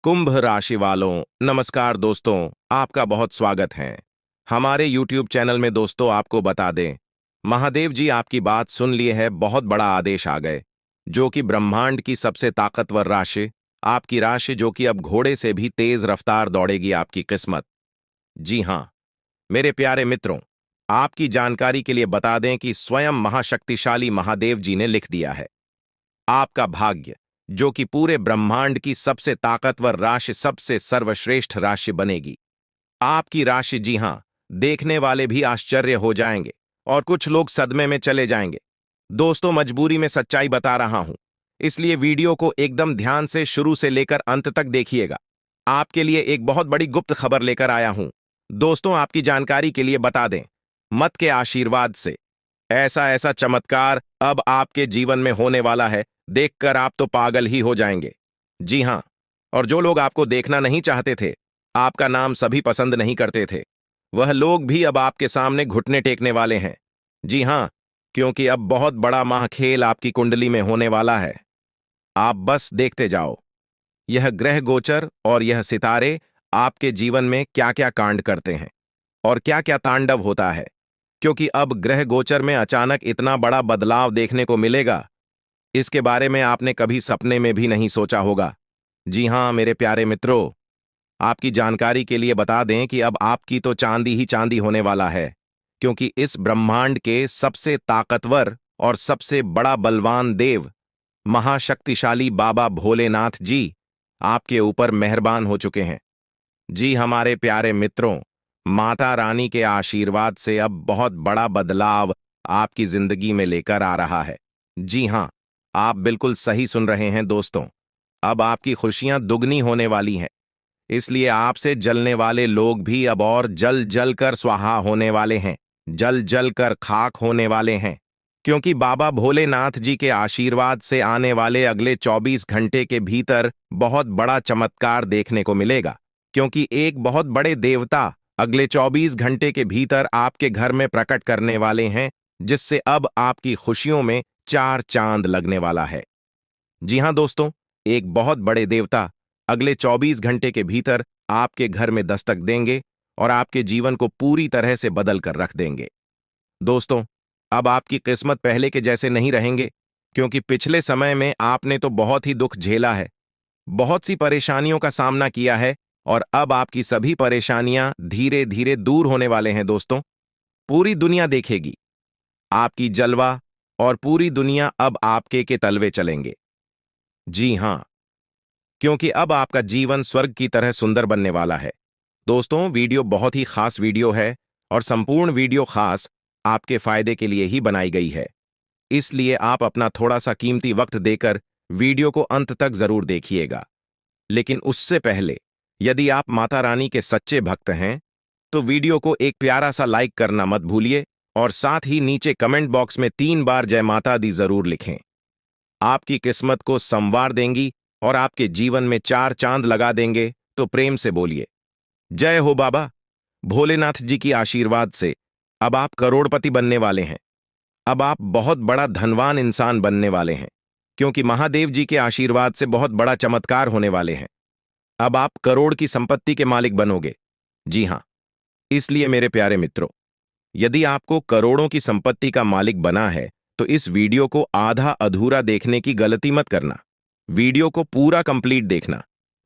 कुंभ राशि वालों, नमस्कार दोस्तों। आपका बहुत स्वागत है हमारे YouTube चैनल में। दोस्तों, आपको बता दें, महादेव जी आपकी बात सुन लिए है। बहुत बड़ा आदेश आ गए, जो कि ब्रह्मांड की सबसे ताकतवर राशि, आपकी राशि, जो कि अब घोड़े से भी तेज रफ्तार दौड़ेगी आपकी किस्मत। जी हाँ, मेरे प्यारे मित्रों, आपकी जानकारी के लिए बता दें कि स्वयं महाशक्तिशाली महादेव जी ने लिख दिया है, आपका भाग्य, जो कि पूरे ब्रह्मांड की सबसे ताकतवर राशि, सबसे सर्वश्रेष्ठ राशि बनेगी। आपकी राशि, जी हां, देखने वाले भी आश्चर्य हो जाएंगे और कुछ लोग सदमे में चले जाएंगे। दोस्तों, मजबूरी में सच्चाई बता रहा हूं, इसलिए वीडियो को एकदम ध्यान से शुरू से लेकर अंत तक देखिएगा। आपके लिए एक बहुत बड़ी गुप्त खबर लेकर आया हूं। दोस्तों, आपकी जानकारी के लिए बता दें, मत के आशीर्वाद से ऐसा ऐसा चमत्कार अब आपके जीवन में होने वाला है, देखकर आप तो पागल ही हो जाएंगे। जी हां, और जो लोग आपको देखना नहीं चाहते थे, आपका नाम सभी पसंद नहीं करते थे, वह लोग भी अब आपके सामने घुटने टेकने वाले हैं। जी हां, क्योंकि अब बहुत बड़ा महाखेल आपकी कुंडली में होने वाला है। आप बस देखते जाओ, यह ग्रह गोचर और यह सितारे आपके जीवन में क्या क्या कांड करते हैं और क्या क्या तांडव होता है। क्योंकि अब ग्रह गोचर में अचानक इतना बड़ा बदलाव देखने को मिलेगा, इसके बारे में आपने कभी सपने में भी नहीं सोचा होगा। जी हां मेरे प्यारे मित्रों, आपकी जानकारी के लिए बता दें कि अब आपकी तो चांदी ही चांदी होने वाला है, क्योंकि इस ब्रह्मांड के सबसे ताकतवर और सबसे बड़ा बलवान देव, महाशक्तिशाली बाबा भोलेनाथ जी आपके ऊपर मेहरबान हो चुके हैं। जी हमारे प्यारे मित्रों, माता रानी के आशीर्वाद से अब बहुत बड़ा बदलाव आपकी जिंदगी में लेकर आ रहा है। जी हां, आप बिल्कुल सही सुन रहे हैं दोस्तों। अब आपकी खुशियां दुगनी होने वाली हैं, इसलिए आपसे जलने वाले लोग भी अब और जल जल कर स्वाहा होने वाले हैं, जल जल कर खाक होने वाले हैं। क्योंकि बाबा भोलेनाथ जी के आशीर्वाद से आने वाले अगले 24 घंटे के भीतर बहुत बड़ा चमत्कार देखने को मिलेगा। क्योंकि एक बहुत बड़े देवता अगले 24 घंटे के भीतर आपके घर में प्रकट करने वाले हैं, जिससे अब आपकी खुशियों में चार चांद लगने वाला है। जी हां दोस्तों, एक बहुत बड़े देवता अगले 24 घंटे के भीतर आपके घर में दस्तक देंगे और आपके जीवन को पूरी तरह से बदल कर रख देंगे। दोस्तों, अब आपकी किस्मत पहले के जैसे नहीं रहेंगे, क्योंकि पिछले समय में आपने तो बहुत ही दुख झेला है, बहुत सी परेशानियों का सामना किया है, और अब आपकी सभी परेशानियां धीरे धीरे दूर होने वाले हैं। दोस्तों, पूरी दुनिया देखेगी आपकी जलवा, और पूरी दुनिया अब आपके के तलवे चलेंगे। जी हां, क्योंकि अब आपका जीवन स्वर्ग की तरह सुंदर बनने वाला है। दोस्तों, वीडियो बहुत ही खास वीडियो है, और संपूर्ण वीडियो खास आपके फायदे के लिए ही बनाई गई है, इसलिए आप अपना थोड़ा सा कीमती वक्त देकर वीडियो को अंत तक जरूर देखिएगा। लेकिन उससे पहले, यदि आप माता रानी के सच्चे भक्त हैं, तो वीडियो को एक प्यारा सा लाइक करना मत भूलिए, और साथ ही नीचे कमेंट बॉक्स में 3 बार जय माता दी जरूर लिखें। आपकी किस्मत को संवार देंगी और आपके जीवन में चार चांद लगा देंगे। तो प्रेम से बोलिए, जय हो बाबा भोलेनाथ जी की आशीर्वाद से अब आप करोड़पति बनने वाले हैं। अब आप बहुत बड़ा धनवान इंसान बनने वाले हैं, क्योंकि महादेव जी के आशीर्वाद से बहुत बड़ा चमत्कार होने वाले हैं। अब आप करोड़ की संपत्ति के मालिक बनोगे। जी हां, इसलिए मेरे प्यारे मित्रों, यदि आपको करोड़ों की संपत्ति का मालिक बना है, तो इस वीडियो को आधा अधूरा देखने की गलती मत करना। वीडियो को पूरा कंप्लीट देखना,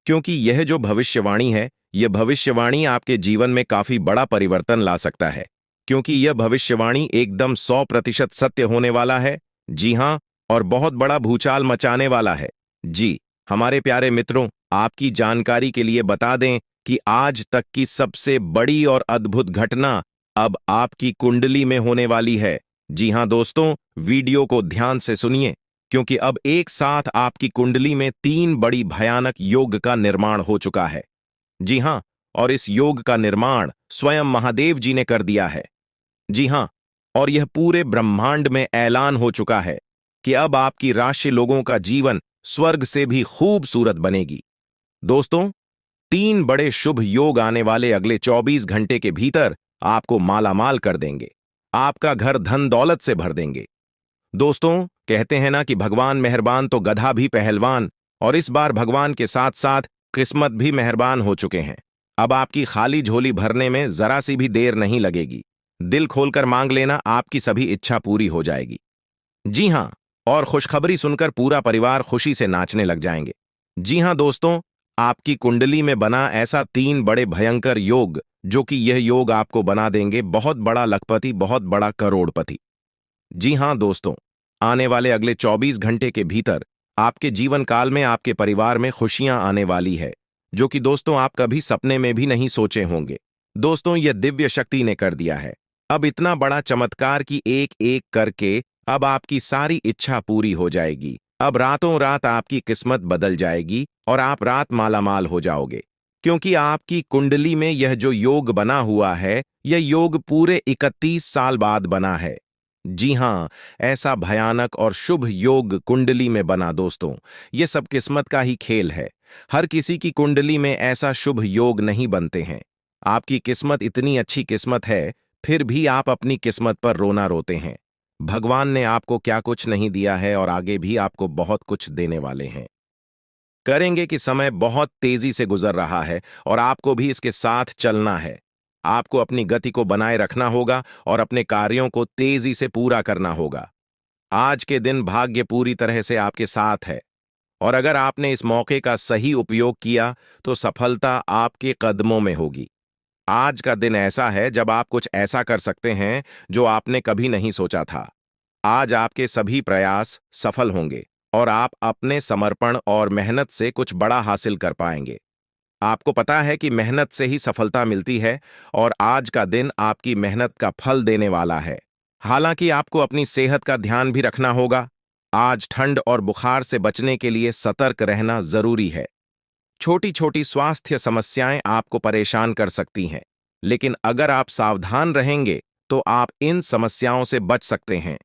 क्योंकि यह जो भविष्यवाणी है, यह भविष्यवाणी आपके जीवन में काफी बड़ा परिवर्तन ला सकता है, क्योंकि यह भविष्यवाणी एकदम 100% सत्य होने वाला है। जी हां, और बहुत बड़ा भूचाल मचाने वाला है। जी हमारे प्यारे मित्रों, आपकी जानकारी के लिए बता दें कि आज तक की सबसे बड़ी और अद्भुत घटना अब आपकी कुंडली में होने वाली है। जी हां दोस्तों, वीडियो को ध्यान से सुनिए, क्योंकि अब एक साथ आपकी कुंडली में 3 बड़ी भयानक योग का निर्माण हो चुका है। जी हां, और इस योग का निर्माण स्वयं महादेव जी ने कर दिया है। जी हां, और यह पूरे ब्रह्मांड में ऐलान हो चुका है कि अब आपकी राशि लोगों का जीवन स्वर्ग से भी खूबसूरत बनेगी। दोस्तों, 3 बड़े शुभ योग आने वाले अगले 24 घंटे के भीतर आपको मालामाल कर देंगे, आपका घर धन दौलत से भर देंगे। दोस्तों, कहते हैं ना कि भगवान मेहरबान तो गधा भी पहलवान, और इस बार भगवान के साथ साथ किस्मत भी मेहरबान हो चुके हैं। अब आपकी खाली झोली भरने में जरा सी भी देर नहीं लगेगी। दिल खोलकर मांग लेना, आपकी सभी इच्छा पूरी हो जाएगी। जी हाँ, और खुशखबरी सुनकर पूरा परिवार खुशी से नाचने लग जाएंगे। जी हाँ दोस्तों, आपकी कुंडली में बना ऐसा 3 बड़े भयंकर योग, जो कि यह योग आपको बना देंगे बहुत बड़ा लखपति, बहुत बड़ा करोड़पति। जी हाँ दोस्तों, आने वाले अगले 24 घंटे के भीतर आपके जीवन काल में आपके परिवार में खुशियां आने वाली है, जो कि दोस्तों आप कभी सपने में भी नहीं सोचे होंगे। दोस्तों, यह दिव्य शक्ति ने कर दिया है। अब इतना बड़ा चमत्कार कि एक एक करके अब आपकी सारी इच्छा पूरी हो जाएगी। अब रातों रात आपकी किस्मत बदल जाएगी और आप रात मालामाल हो जाओगे, क्योंकि आपकी कुंडली में यह जो योग बना हुआ है, यह योग पूरे 31 साल बाद बना है। जी हाँ, ऐसा भयानक और शुभ योग कुंडली में बना दोस्तों, ये सब किस्मत का ही खेल है। हर किसी की कुंडली में ऐसा शुभ योग नहीं बनते हैं। आपकी किस्मत इतनी अच्छी किस्मत है, फिर भी आप अपनी किस्मत पर रोना रोते हैं। भगवान ने आपको क्या कुछ नहीं दिया है और आगे भी आपको बहुत कुछ देने वाले हैं। करेंगे कि समय बहुत तेजी से गुजर रहा है और आपको भी इसके साथ चलना है। आपको अपनी गति को बनाए रखना होगा और अपने कार्यों को तेजी से पूरा करना होगा। आज के दिन भाग्य पूरी तरह से आपके साथ है और अगर आपने इस मौके का सही उपयोग किया तो सफलता आपके कदमों में होगी। आज का दिन ऐसा है जब आप कुछ ऐसा कर सकते हैं जो आपने कभी नहीं सोचा था। आज आपके सभी प्रयास सफल होंगे और आप अपने समर्पण और मेहनत से कुछ बड़ा हासिल कर पाएंगे। आपको पता है कि मेहनत से ही सफलता मिलती है और आज का दिन आपकी मेहनत का फल देने वाला है। हालांकि आपको अपनी सेहत का ध्यान भी रखना होगा। आज ठंड और बुखार से बचने के लिए सतर्क रहना जरूरी है। छोटी छोटी स्वास्थ्य समस्याएं आपको परेशान कर सकती हैं, लेकिन अगर आप सावधान रहेंगे तो आप इन समस्याओं से बच सकते हैं।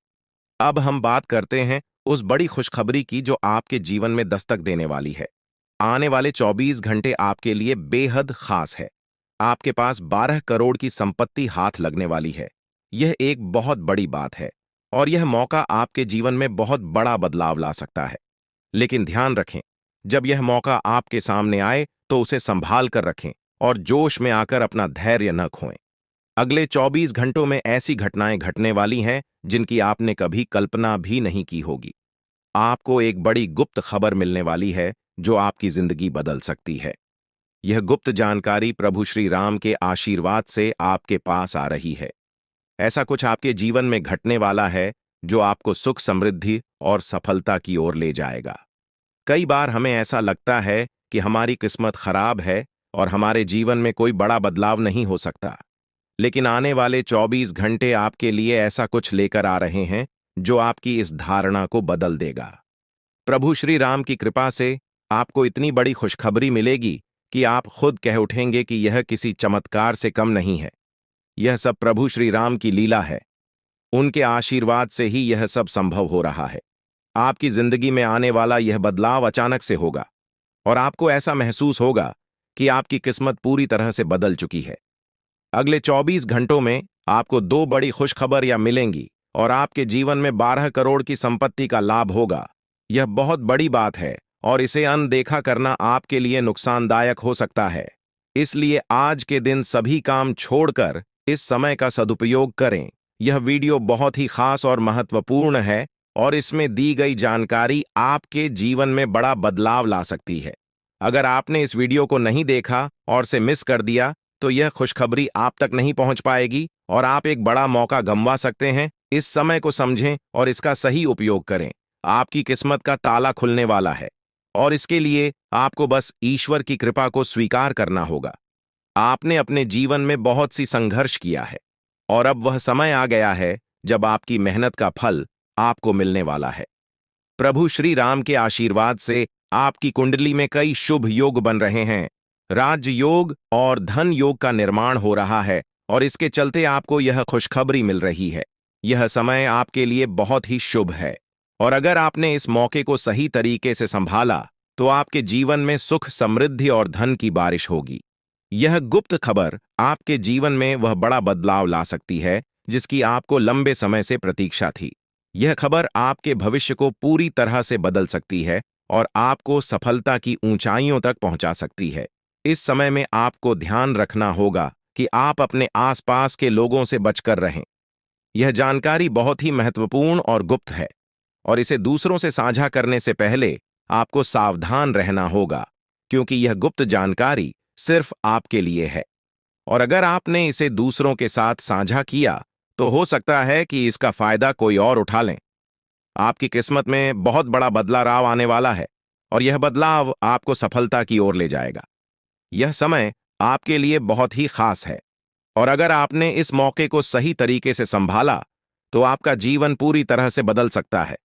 अब हम बात करते हैं उस बड़ी खुशखबरी की जो आपके जीवन में दस्तक देने वाली है। आने वाले 24 घंटे आपके लिए बेहद खास है। आपके पास 12 करोड़ की संपत्ति हाथ लगने वाली है। यह एक बहुत बड़ी बात है और यह मौका आपके जीवन में बहुत बड़ा बदलाव ला सकता है। लेकिन ध्यान रखें, जब यह मौका आपके सामने आए तो उसे संभाल कर रखें और जोश में आकर अपना धैर्य न खोएं। अगले 24 घंटों में ऐसी घटनाएं घटने वाली हैं जिनकी आपने कभी कल्पना भी नहीं की होगी। आपको एक बड़ी गुप्त खबर मिलने वाली है जो आपकी जिंदगी बदल सकती है। यह गुप्त जानकारी प्रभु श्री राम के आशीर्वाद से आपके पास आ रही है। ऐसा कुछ आपके जीवन में घटने वाला है जो आपको सुख, समृद्धि और सफलता की ओर ले जाएगा। कई बार हमें ऐसा लगता है कि हमारी किस्मत खराब है और हमारे जीवन में कोई बड़ा बदलाव नहीं हो सकता। लेकिन आने वाले 24 घंटे आपके लिए ऐसा कुछ लेकर आ रहे हैं जो आपकी इस धारणा को बदल देगा। प्रभु श्री राम की कृपा से आपको इतनी बड़ी खुशखबरी मिलेगी कि आप खुद कह उठेंगे कि यह किसी चमत्कार से कम नहीं है। यह सब प्रभु श्री राम की लीला है। उनके आशीर्वाद से ही यह सब संभव हो रहा है। आपकी जिंदगी में आने वाला यह बदलाव अचानक से होगा और आपको ऐसा महसूस होगा कि आपकी किस्मत पूरी तरह से बदल चुकी है। अगले 24 घंटों में आपको 2 बड़ी खुशखबरियां मिलेंगी और आपके जीवन में 12 करोड़ की संपत्ति का लाभ होगा। यह बहुत बड़ी बात है और इसे अनदेखा करना आपके लिए नुकसानदायक हो सकता है। इसलिए आज के दिन सभी काम छोड़कर इस समय का सदुपयोग करें। यह वीडियो बहुत ही खास और महत्वपूर्ण है और इसमें दी गई जानकारी आपके जीवन में बड़ा बदलाव ला सकती है। अगर आपने इस वीडियो को नहीं देखा और से मिस कर दिया तो यह खुशखबरी आप तक नहीं पहुंच पाएगी और आप एक बड़ा मौका गंवा सकते हैं। इस समय को समझें और इसका सही उपयोग करें। आपकी किस्मत का ताला खुलने वाला है और इसके लिए आपको बस ईश्वर की कृपा को स्वीकार करना होगा। आपने अपने जीवन में बहुत सी संघर्ष किया है और अब वह समय आ गया है जब आपकी मेहनत का फल आपको मिलने वाला है। प्रभु श्री राम के आशीर्वाद से आपकी कुंडली में कई शुभ योग बन रहे हैं। राज योग और धन योग का निर्माण हो रहा है और इसके चलते आपको यह खुशखबरी मिल रही है। यह समय आपके लिए बहुत ही शुभ है और अगर आपने इस मौके को सही तरीके से संभाला तो आपके जीवन में सुख, समृद्धि और धन की बारिश होगी। यह गुप्त खबर आपके जीवन में वह बड़ा बदलाव ला सकती है जिसकी आपको लंबे समय से प्रतीक्षा थी। यह खबर आपके भविष्य को पूरी तरह से बदल सकती है और आपको सफलता की ऊंचाइयों तक पहुंचा सकती है। इस समय में आपको ध्यान रखना होगा कि आप अपने आसपास के लोगों से बचकर रहें। यह जानकारी बहुत ही महत्वपूर्ण और गुप्त है, और इसे दूसरों से साझा करने से पहले आपको सावधान रहना होगा, क्योंकि यह गुप्त जानकारी सिर्फ आपके लिए है। और अगर आपने इसे दूसरों के साथ साझा किया, तो हो सकता है कि इसका फायदा कोई और उठा लें। आपकी किस्मत में बहुत बड़ा बदलाव आने वाला है, और यह बदलाव आपको सफलता की ओर ले जाएगा। यह समय आपके लिए बहुत ही खास है, और अगर आपने इस मौके को सही तरीके से संभाला, तो आपका जीवन पूरी तरह से बदल सकता है।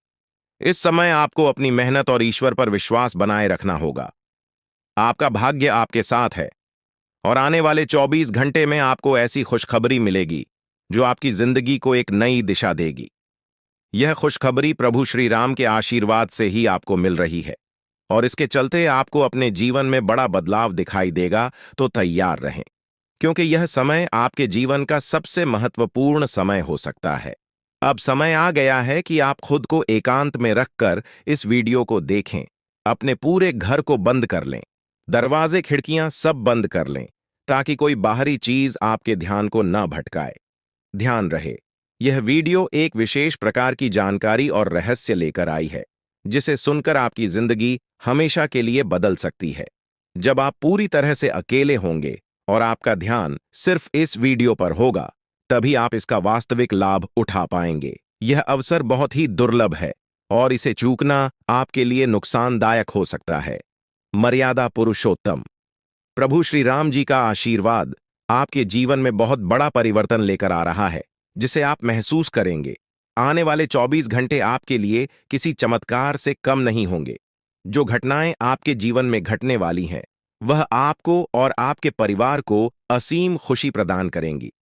इस समय आपको अपनी मेहनत और ईश्वर पर विश्वास बनाए रखना होगा। आपका भाग्य आपके साथ है, और आने वाले 24 घंटे में आपको ऐसी खुशखबरी मिलेगी जो आपकी जिंदगी को एक नई दिशा देगी। यह खुशखबरी प्रभु श्री राम के आशीर्वाद से ही आपको मिल रही है, और इसके चलते आपको अपने जीवन में बड़ा बदलाव दिखाई देगा। तो तैयार रहें, क्योंकि यह समय आपके जीवन का सबसे महत्वपूर्ण समय हो सकता है। अब समय आ गया है कि आप खुद को एकांत में रखकर इस वीडियो को देखें। अपने पूरे घर को बंद कर लें, दरवाजे खिड़कियां सब बंद कर लें, ताकि कोई बाहरी चीज आपके ध्यान को न भटकाए। ध्यान रहे, यह वीडियो एक विशेष प्रकार की जानकारी और रहस्य लेकर आई है, जिसे सुनकर आपकी जिंदगी हमेशा के लिए बदल सकती है। जब आप पूरी तरह से अकेले होंगे और आपका ध्यान सिर्फ इस वीडियो पर होगा, तभी आप इसका वास्तविक लाभ उठा पाएंगे। यह अवसर बहुत ही दुर्लभ है, और इसे चूकना आपके लिए नुकसानदायक हो सकता है। मर्यादा पुरुषोत्तम प्रभु श्री राम जी का आशीर्वाद आपके जीवन में बहुत बड़ा परिवर्तन लेकर आ रहा है, जिसे आप महसूस करेंगे। आने वाले 24 घंटे आपके लिए किसी चमत्कार से कम नहीं होंगे। जो घटनाएं आपके जीवन में घटने वाली हैं, वह आपको और आपके परिवार को असीम खुशी प्रदान करेंगी।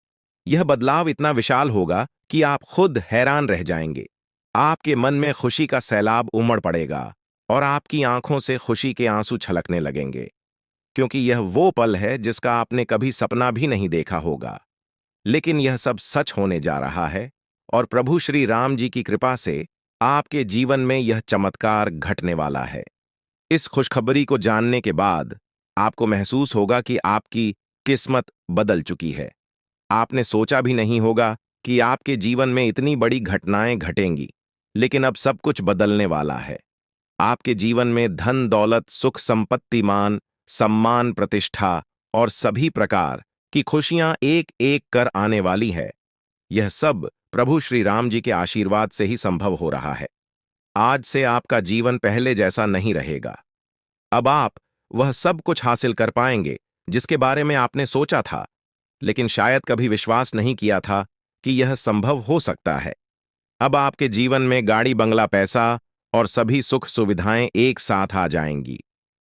यह बदलाव इतना विशाल होगा कि आप खुद हैरान रह जाएंगे। आपके मन में खुशी का सैलाब उमड़ पड़ेगा, और आपकी आंखों से खुशी के आंसू छलकने लगेंगे, क्योंकि यह वो पल है जिसका आपने कभी सपना भी नहीं देखा होगा। लेकिन यह सब सच होने जा रहा है, और प्रभु श्री राम जी की कृपा से आपके जीवन में यह चमत्कार घटने वाला है। इस खुशखबरी को जानने के बाद आपको महसूस होगा कि आपकी किस्मत बदल चुकी है। आपने सोचा भी नहीं होगा कि आपके जीवन में इतनी बड़ी घटनाएं घटेंगी, लेकिन अब सब कुछ बदलने वाला है। आपके जीवन में धन दौलत, सुख संपत्ति, मान सम्मान, प्रतिष्ठा और सभी प्रकार की खुशियां एक एक कर आने वाली है। यह सब प्रभु श्री राम जी के आशीर्वाद से ही संभव हो रहा है। आज से आपका जीवन पहले जैसा नहीं रहेगा। अब आप वह सब कुछ हासिल कर पाएंगे जिसके बारे में आपने सोचा था, लेकिन शायद कभी विश्वास नहीं किया था कि यह संभव हो सकता है। अब आपके जीवन में गाड़ी, बंगला, पैसा और सभी सुख सुविधाएं एक साथ आ जाएंगी।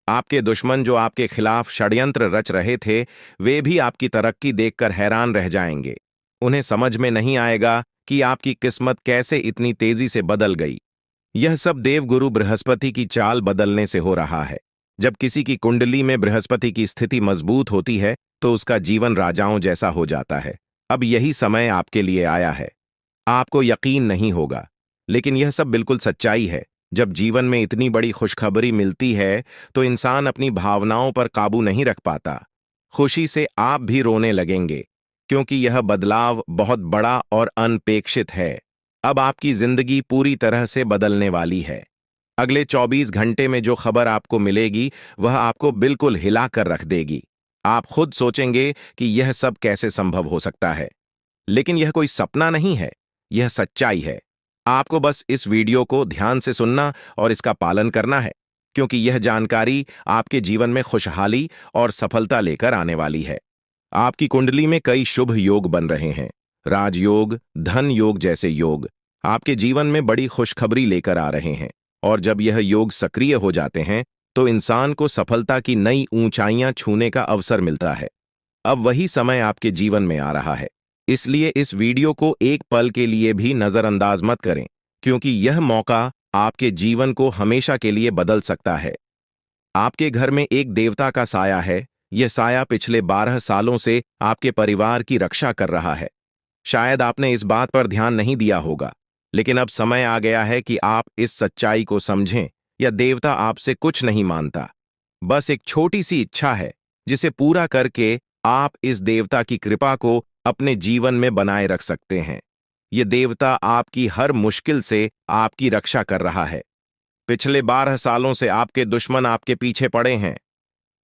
आपके दुश्मन जो आपके खिलाफ षड्यंत्र रच रहे थे, वे भी आपकी तरक्की देखकर हैरान रह जाएंगे। उन्हें समझ में नहीं आएगा कि आपकी किस्मत कैसे इतनी तेजी से बदल गई। यह सब देवगुरु बृहस्पति की चाल बदलने से हो रहा है। जब किसी की कुंडली में बृहस्पति की स्थिति मजबूत होती है, तो उसका जीवन राजाओं जैसा हो जाता है। अब यही समय आपके लिए आया है। आपको यकीन नहीं होगा, लेकिन यह सब बिल्कुल सच्चाई है। जब जीवन में इतनी बड़ी खुशखबरी मिलती है, तो इंसान अपनी भावनाओं पर काबू नहीं रख पाता। खुशी से आप भी रोने लगेंगे, क्योंकि यह बदलाव बहुत बड़ा और अनपेक्षित है। अब आपकी जिंदगी पूरी तरह से बदलने वाली है। अगले 24 घंटे में जो खबर आपको मिलेगी, वह आपको बिल्कुल हिला कर रख देगी। आप खुद सोचेंगे कि यह सब कैसे संभव हो सकता है, लेकिन यह कोई सपना नहीं है, यह सच्चाई है। आपको बस इस वीडियो को ध्यान से सुनना और इसका पालन करना है, क्योंकि यह जानकारी आपके जीवन में खुशहाली और सफलता लेकर आने वाली है। आपकी कुंडली में कई शुभ योग बन रहे हैं। राजयोग, धन योग जैसे योग आपके जीवन में बड़ी खुशखबरी लेकर आ रहे हैं, और जब यह योग सक्रिय हो जाते हैं, तो इंसान को सफलता की नई ऊंचाइयां छूने का अवसर मिलता है। अब वही समय आपके जीवन में आ रहा है, इसलिए इस वीडियो को एक पल के लिए भी नजरअंदाज मत करें, क्योंकि यह मौका आपके जीवन को हमेशा के लिए बदल सकता है। आपके घर में एक देवता का साया है। यह साया पिछले 12 सालों से आपके परिवार की रक्षा कर रहा है। शायद आपने इस बात पर ध्यान नहीं दिया होगा, लेकिन अब समय आ गया है कि आप इस सच्चाई को समझें या देवता आपसे कुछ नहीं मानता। बस एक छोटी सी इच्छा है जिसे पूरा करके आप इस देवता की कृपा को अपने जीवन में बनाए रख सकते हैं। ये देवता आपकी हर मुश्किल से आपकी रक्षा कर रहा है। पिछले 12 सालों से आपके दुश्मन आपके पीछे पड़े हैं,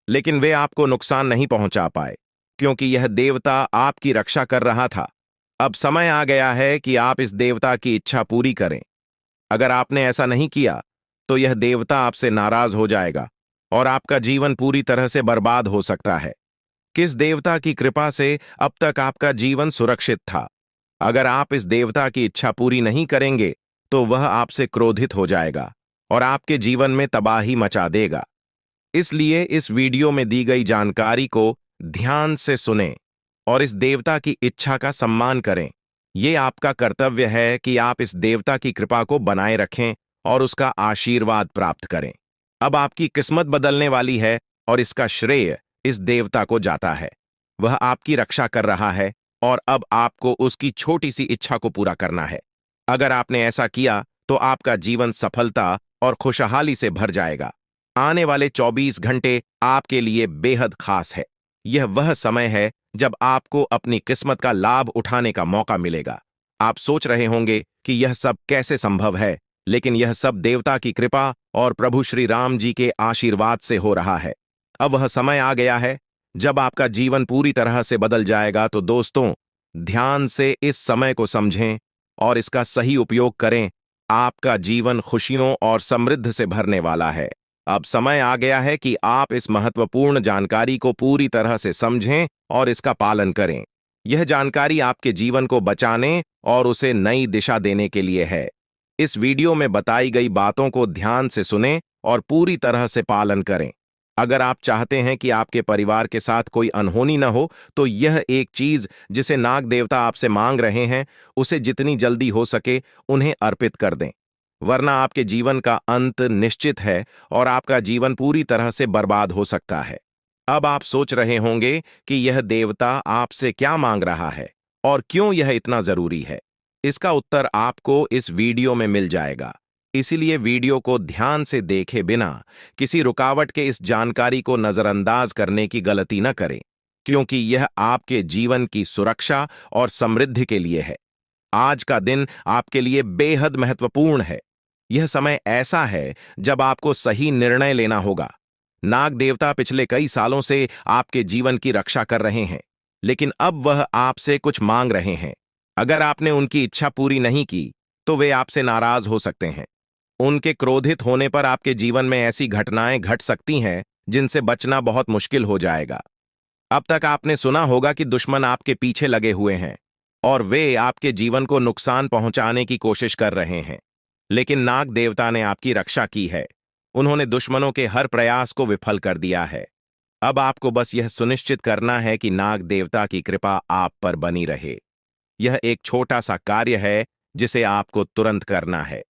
लेकिन वे आपको नुकसान नहीं पहुंचा पाए, क्योंकि यह देवता आपकी रक्षा कर रहा था। अब समय आ गया है कि आप इस देवता की इच्छा पूरी करें। अगर आपने ऐसा नहीं किया, तो यह देवता आपसे नाराज हो जाएगा और आपका जीवन पूरी तरह से बर्बाद हो सकता है। किस देवता की कृपा से अब तक आपका जीवन सुरक्षित था? अगर आप इस देवता की इच्छा पूरी नहीं करेंगे, तो वह आपसे क्रोधित हो जाएगा और आपके जीवन में तबाही मचा देगा। इसलिए इस वीडियो में दी गई जानकारी को ध्यान से सुनें और इस देवता की इच्छा का सम्मान करें। ये आपका कर्तव्य है कि आप इस देवता की कृपा को बनाए रखें और उसका आशीर्वाद प्राप्त करें। अब आपकी किस्मत बदलने वाली है और इसका श्रेय इस देवता को जाता है। वह आपकी रक्षा कर रहा है और अब आपको उसकी छोटी सी इच्छा को पूरा करना है। अगर आपने ऐसा किया, तो आपका जीवन सफलता और खुशहाली से भर जाएगा। आने वाले 24 घंटे आपके लिए बेहद खास है। यह वह समय है जब आपको अपनी किस्मत का लाभ उठाने का मौका मिलेगा। आप सोच रहे होंगे कि यह सब कैसे संभव है, लेकिन यह सब देवता की कृपा और प्रभु श्री राम जी के आशीर्वाद से हो रहा है। अब वह समय आ गया है जब आपका जीवन पूरी तरह से बदल जाएगा। तो दोस्तों, ध्यान से इस समय को समझें और इसका सही उपयोग करें। आपका जीवन खुशियों और समृद्धि से भरने वाला है। अब समय आ गया है कि आप इस महत्वपूर्ण जानकारी को पूरी तरह से समझें और इसका पालन करें। यह जानकारी आपके जीवन को बचाने और उसे नई दिशा देने के लिए है। इस वीडियो में बताई गई बातों को ध्यान से सुनें और पूरी तरह से पालन करें। अगर आप चाहते हैं कि आपके परिवार के साथ कोई अनहोनी न हो, तो यह एक चीज जिसे नाग देवता आपसे मांग रहे हैं, उसे जितनी जल्दी हो सके उन्हें अर्पित कर दें, वरना आपके जीवन का अंत निश्चित है और आपका जीवन पूरी तरह से बर्बाद हो सकता है। अब आप सोच रहे होंगे कि यह देवता आपसे क्या मांग रहा है और क्यों यह इतना जरूरी है। इसका उत्तर आपको इस वीडियो में मिल जाएगा। इसीलिए वीडियो को ध्यान से देखे बिना किसी रुकावट के इस जानकारी को नजरअंदाज करने की गलती न करें, क्योंकि यह आपके जीवन की सुरक्षा और समृद्धि के लिए है। आज का दिन आपके लिए बेहद महत्वपूर्ण है। यह समय ऐसा है जब आपको सही निर्णय लेना होगा। नाग देवता पिछले कई सालों से आपके जीवन की रक्षा कर रहे हैं, लेकिन अब वह आपसे कुछ मांग रहे हैं। अगर आपने उनकी इच्छा पूरी नहीं की, तो वे आपसे नाराज हो सकते हैं। उनके क्रोधित होने पर आपके जीवन में ऐसी घटनाएं घट सकती हैं जिनसे बचना बहुत मुश्किल हो जाएगा। अब तक आपने सुना होगा कि दुश्मन आपके पीछे लगे हुए हैं और वे आपके जीवन को नुकसान पहुंचाने की कोशिश कर रहे हैं, लेकिन नाग देवता ने आपकी रक्षा की है। उन्होंने दुश्मनों के हर प्रयास को विफल कर दिया है। अब आपको बस यह सुनिश्चित करना है कि नाग देवता की कृपा आप पर बनी रहे। यह एक छोटा सा कार्य है जिसे आपको तुरंत करना है।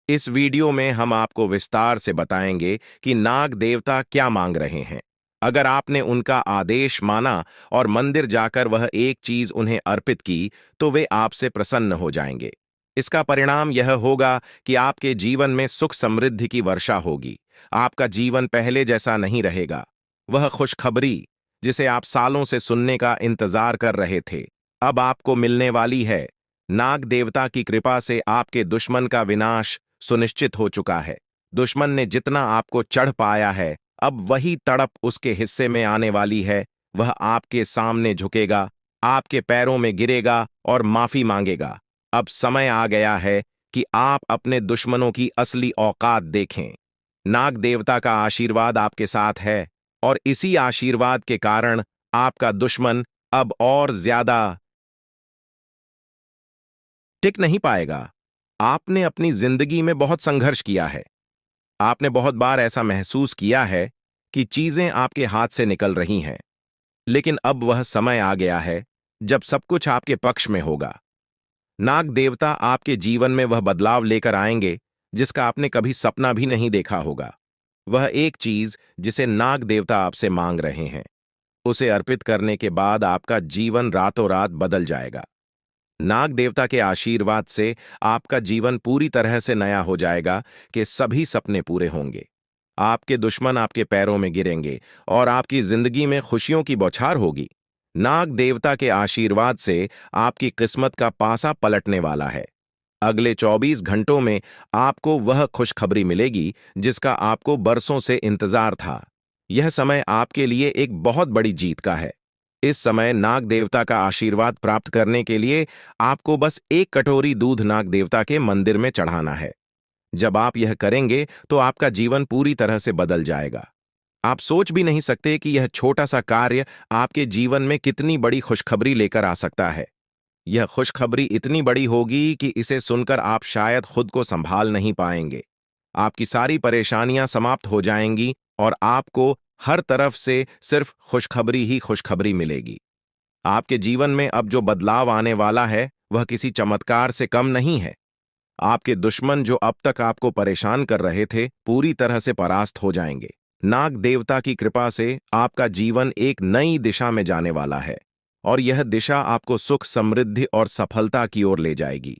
इस वीडियो में हम आपको विस्तार से बताएंगे कि नाग देवता क्या मांग रहे हैं। अगर आपने उनका आदेश माना और मंदिर जाकर वह एक चीज उन्हें अर्पित की, तो वे आपसे प्रसन्न हो जाएंगे। इसका परिणाम यह होगा कि आपके जीवन में सुख समृद्धि की वर्षा होगी। आपका जीवन पहले जैसा नहीं रहेगा। वह खुशखबरी जिसे आप सालों से सुनने का इंतजार कर रहे थे, अब आपको मिलने वाली है। नाग देवता की कृपा से आपके दुश्मन का विनाश सुनिश्चित हो चुका है। दुश्मन ने जितना आपको चढ़ पाया है, अब वही तड़प उसके हिस्से में आने वाली है। वह आपके सामने झुकेगा, आपके पैरों में गिरेगा और माफी मांगेगा। अब समय आ गया है कि आप अपने दुश्मनों की असली औकात देखें। नाग देवता का आशीर्वाद आपके साथ है और इसी आशीर्वाद के कारण आपका दुश्मन अब और ज्यादा टिक नहीं पाएगा। आपने अपनी जिंदगी में बहुत संघर्ष किया है। आपने बहुत बार ऐसा महसूस किया है कि चीजें आपके हाथ से निकल रही हैं, लेकिन अब वह समय आ गया है जब सब कुछ आपके पक्ष में होगा। नाग देवता आपके जीवन में वह बदलाव लेकर आएंगे जिसका आपने कभी सपना भी नहीं देखा होगा। वह एक चीज जिसे नाग देवता आपसे मांग रहे हैं, उसे अर्पित करने के बाद आपका जीवन रातों रात बदल जाएगा। नाग देवता के आशीर्वाद से आपका जीवन पूरी तरह से नया हो जाएगा कि सभी सपने पूरे होंगे। आपके दुश्मन आपके पैरों में गिरेंगे और आपकी जिंदगी में खुशियों की बौछार होगी। नाग देवता के आशीर्वाद से आपकी किस्मत का पासा पलटने वाला है। अगले 24 घंटों में आपको वह खुशखबरी मिलेगी जिसका आपको बरसों से इंतजार था। यह समय आपके लिए एक बहुत बड़ी जीत का है। इस समय नाग देवता का आशीर्वाद प्राप्त करने के लिए आपको बस एक कटोरी दूध नाग देवता के मंदिर में चढ़ाना है। जब आप यह करेंगे तो आपका जीवन पूरी तरह से बदल जाएगा। आप सोच भी नहीं सकते कि यह छोटा सा कार्य आपके जीवन में कितनी बड़ी खुशखबरी लेकर आ सकता है। यह खुशखबरी इतनी बड़ी होगी कि इसे सुनकर आप शायद खुद को संभाल नहीं पाएंगे। आपकी सारी परेशानियां समाप्त हो जाएंगी और आपको हर तरफ से सिर्फ खुशखबरी ही खुशखबरी मिलेगी। आपके जीवन में अब जो बदलाव आने वाला है वह किसी चमत्कार से कम नहीं है। आपके दुश्मन जो अब तक आपको परेशान कर रहे थे पूरी तरह से परास्त हो जाएंगे। नाग देवता की कृपा से आपका जीवन एक नई दिशा में जाने वाला है और यह दिशा आपको सुख, समृद्धि और सफलता की ओर ले जाएगी।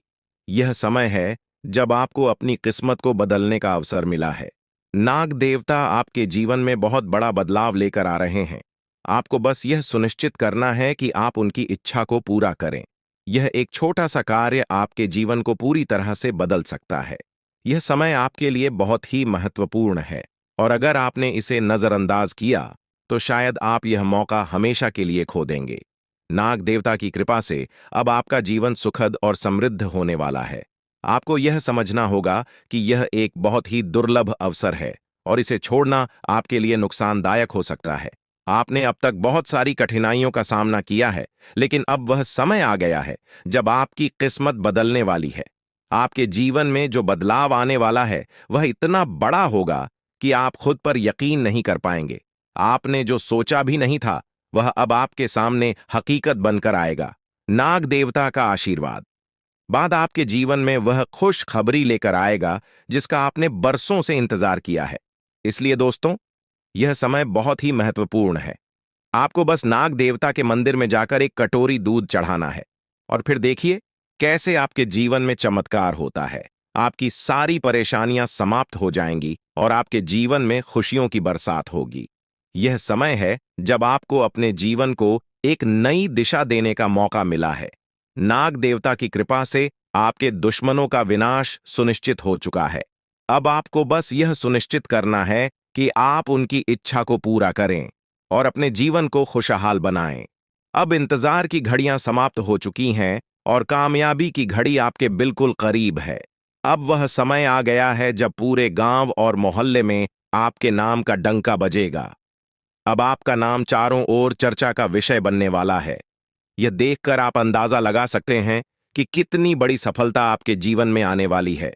यह समय है जब आपको अपनी किस्मत को बदलने का अवसर मिला है। नाग देवता आपके जीवन में बहुत बड़ा बदलाव लेकर आ रहे हैं। आपको बस यह सुनिश्चित करना है कि आप उनकी इच्छा को पूरा करें। यह एक छोटा सा कार्य आपके जीवन को पूरी तरह से बदल सकता है। यह समय आपके लिए बहुत ही महत्वपूर्ण है और अगर आपने इसे नजरअंदाज किया तो शायद आप यह मौका हमेशा के लिए खो देंगे। नाग देवता की कृपा से अब आपका जीवन सुखद और समृद्ध होने वाला है। आपको यह समझना होगा कि यह एक बहुत ही दुर्लभ अवसर है और इसे छोड़ना आपके लिए नुकसानदायक हो सकता है। आपने अब तक बहुत सारी कठिनाइयों का सामना किया है, लेकिन अब वह समय आ गया है जब आपकी किस्मत बदलने वाली है। आपके जीवन में जो बदलाव आने वाला है वह इतना बड़ा होगा कि आप खुद पर यकीन नहीं कर पाएंगे। आपने जो सोचा भी नहीं था वह अब आपके सामने हकीकत बनकर आएगा। नाग देवता का आशीर्वाद बाद आपके जीवन में वह खुश खबरी लेकर आएगा जिसका आपने बरसों से इंतजार किया है। इसलिए दोस्तों, यह समय बहुत ही महत्वपूर्ण है। आपको बस नाग देवता के मंदिर में जाकर एक कटोरी दूध चढ़ाना है और फिर देखिए कैसे आपके जीवन में चमत्कार होता है। आपकी सारी परेशानियां समाप्त हो जाएंगी और आपके जीवन में खुशियों की बरसात होगी। यह समय है जब आपको अपने जीवन को एक नई दिशा देने का मौका मिला है। नाग देवता की कृपा से आपके दुश्मनों का विनाश सुनिश्चित हो चुका है। अब आपको बस यह सुनिश्चित करना है कि आप उनकी इच्छा को पूरा करें और अपने जीवन को खुशहाल बनाएं। अब इंतजार की घड़ियां समाप्त हो चुकी हैं और कामयाबी की घड़ी आपके बिल्कुल करीब है। अब वह समय आ गया है जब पूरे गांव और मोहल्ले में आपके नाम का डंका बजेगा। अब आपका नाम चारों ओर चर्चा का विषय बनने वाला है। यह देखकर आप अंदाजा लगा सकते हैं कि कितनी बड़ी सफलता आपके जीवन में आने वाली है।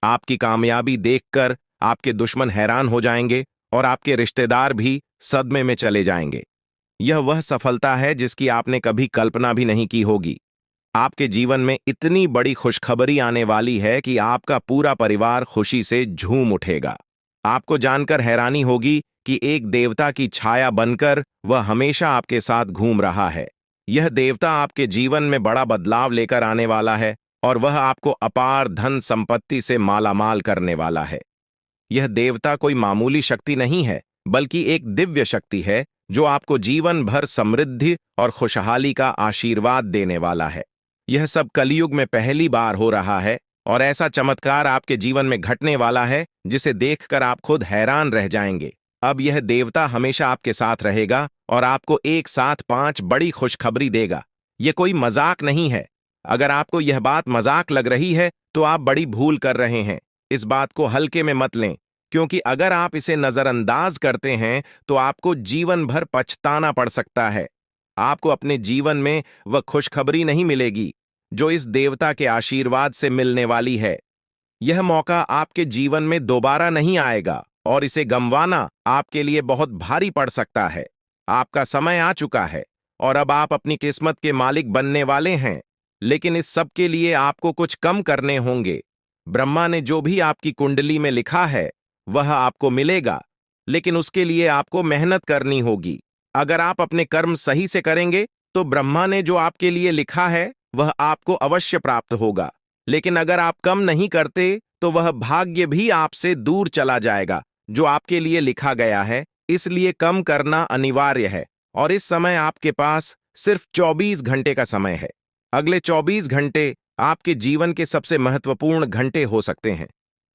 आपकी कामयाबी देखकर आपके दुश्मन हैरान हो जाएंगे और आपके रिश्तेदार भी सदमे में चले जाएंगे। यह वह सफलता है जिसकी आपने कभी कल्पना भी नहीं की होगी। आपके जीवन में इतनी बड़ी खुशखबरी आने वाली है कि आपका पूरा परिवार खुशी से झूम उठेगा। आपको जानकर हैरानी होगी कि एक देवता की छाया बनकर वह हमेशा आपके साथ घूम रहा है। यह देवता आपके जीवन में बड़ा बदलाव लेकर आने वाला है और वह आपको अपार धन संपत्ति से मालामाल करने वाला है। यह देवता कोई मामूली शक्ति नहीं है, बल्कि एक दिव्य शक्ति है जो आपको जीवन भर समृद्धि और खुशहाली का आशीर्वाद देने वाला है। यह सब कलयुग में पहली बार हो रहा है और ऐसा चमत्कार आपके जीवन में घटने वाला है जिसे देखकर आप खुद हैरान रह जाएंगे। अब यह देवता हमेशा आपके साथ रहेगा और आपको एक साथ 5 बड़ी खुशखबरी देगा। यह कोई मजाक नहीं है। अगर आपको यह बात मजाक लग रही है तो आप बड़ी भूल कर रहे हैं। इस बात को हल्के में मत लें, क्योंकि अगर आप इसे नजरअंदाज करते हैं तो आपको जीवन भर पछताना पड़ सकता है। आपको अपने जीवन में वह खुशखबरी नहीं मिलेगी जो इस देवता के आशीर्वाद से मिलने वाली है। यह मौका आपके जीवन में दोबारा नहीं आएगा और इसे गंवाना आपके लिए बहुत भारी पड़ सकता है। आपका समय आ चुका है और अब आप अपनी किस्मत के मालिक बनने वाले हैं, लेकिन इस सब के लिए आपको कुछ कम करने होंगे। ब्रह्मा ने जो भी आपकी कुंडली में लिखा है वह आपको मिलेगा, लेकिन उसके लिए आपको मेहनत करनी होगी। अगर आप अपने कर्म सही से करेंगे तो ब्रह्मा ने जो आपके लिए लिखा है वह आपको अवश्य प्राप्त होगा। लेकिन अगर आप कम नहीं करते तो वह भाग्य भी आपसे दूर चला जाएगा जो आपके लिए लिखा गया है। इसलिए कम करना अनिवार्य है। और इस समय आपके पास सिर्फ 24 घंटे का समय है। अगले 24 घंटे आपके जीवन के सबसे महत्वपूर्ण घंटे हो सकते हैं।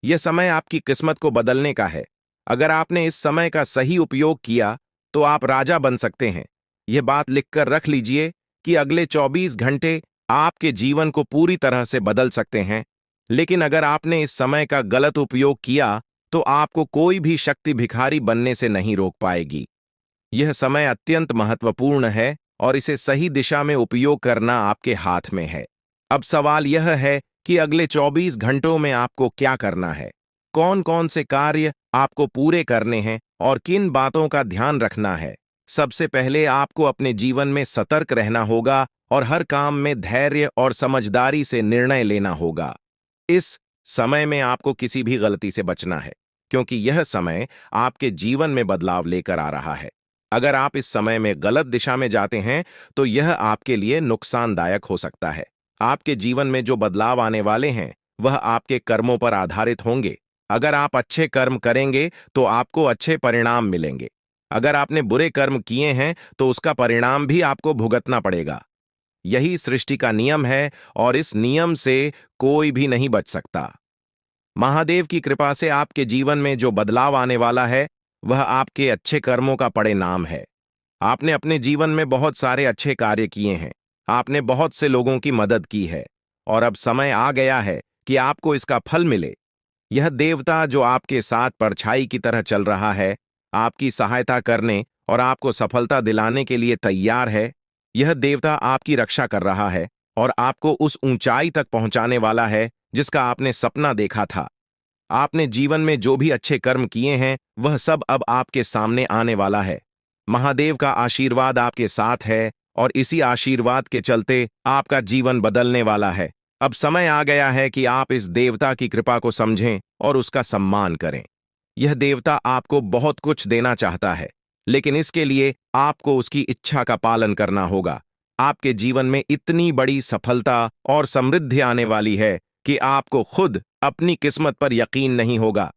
यह समय आपकी किस्मत को बदलने का है। अगर आपने इस समय का सही उपयोग किया तो आप राजा बन सकते हैं। यह बात लिखकर रख लीजिए कि अगले 24 घंटे आपके जीवन को पूरी तरह से बदल सकते हैं। लेकिन अगर आपने इस समय का गलत उपयोग किया तो आपको कोई भी शक्ति भिखारी बनने से नहीं रोक पाएगी। यह समय अत्यंत महत्वपूर्ण है और इसे सही दिशा में उपयोग करना आपके हाथ में है। अब सवाल यह है कि अगले 24 घंटों में आपको क्या करना है, कौन कौन से कार्य आपको पूरे करने हैं और किन बातों का ध्यान रखना है। सबसे पहले आपको अपने जीवन में सतर्क रहना होगा और हर काम में धैर्य और समझदारी से निर्णय लेना होगा। इस समय में आपको किसी भी गलती से बचना है, क्योंकि यह समय आपके जीवन में बदलाव लेकर आ रहा है। अगर आप इस समय में गलत दिशा में जाते हैं तो यह आपके लिए नुकसानदायक हो सकता है। आपके जीवन में जो बदलाव आने वाले हैं वह आपके कर्मों पर आधारित होंगे। अगर आप अच्छे कर्म करेंगे तो आपको अच्छे परिणाम मिलेंगे। अगर आपने बुरे कर्म किए हैं तो उसका परिणाम भी आपको भुगतना पड़ेगा। यही सृष्टि का नियम है और इस नियम से कोई भी नहीं बच सकता। महादेव की कृपा से आपके जीवन में जो बदलाव आने वाला है वह आपके अच्छे कर्मों का परिणाम है। आपने अपने जीवन में बहुत सारे अच्छे कार्य किए हैं। आपने बहुत से लोगों की मदद की है और अब समय आ गया है कि आपको इसका फल मिले। यह देवता जो आपके साथ परछाई की तरह चल रहा है, आपकी सहायता करने और आपको सफलता दिलाने के लिए तैयार है। यह देवता आपकी रक्षा कर रहा है और आपको उस ऊंचाई तक पहुंचाने वाला है जिसका आपने सपना देखा था। आपने जीवन में जो भी अच्छे कर्म किए हैं वह सब अब आपके सामने आने वाला है। महादेव का आशीर्वाद आपके साथ है और इसी आशीर्वाद के चलते आपका जीवन बदलने वाला है। अब समय आ गया है कि आप इस देवता की कृपा को समझें और उसका सम्मान करें। यह देवता आपको बहुत कुछ देना चाहता है, लेकिन इसके लिए आपको उसकी इच्छा का पालन करना होगा। आपके जीवन में इतनी बड़ी सफलता और समृद्धि आने वाली है कि आपको खुद अपनी किस्मत पर यकीन नहीं होगा।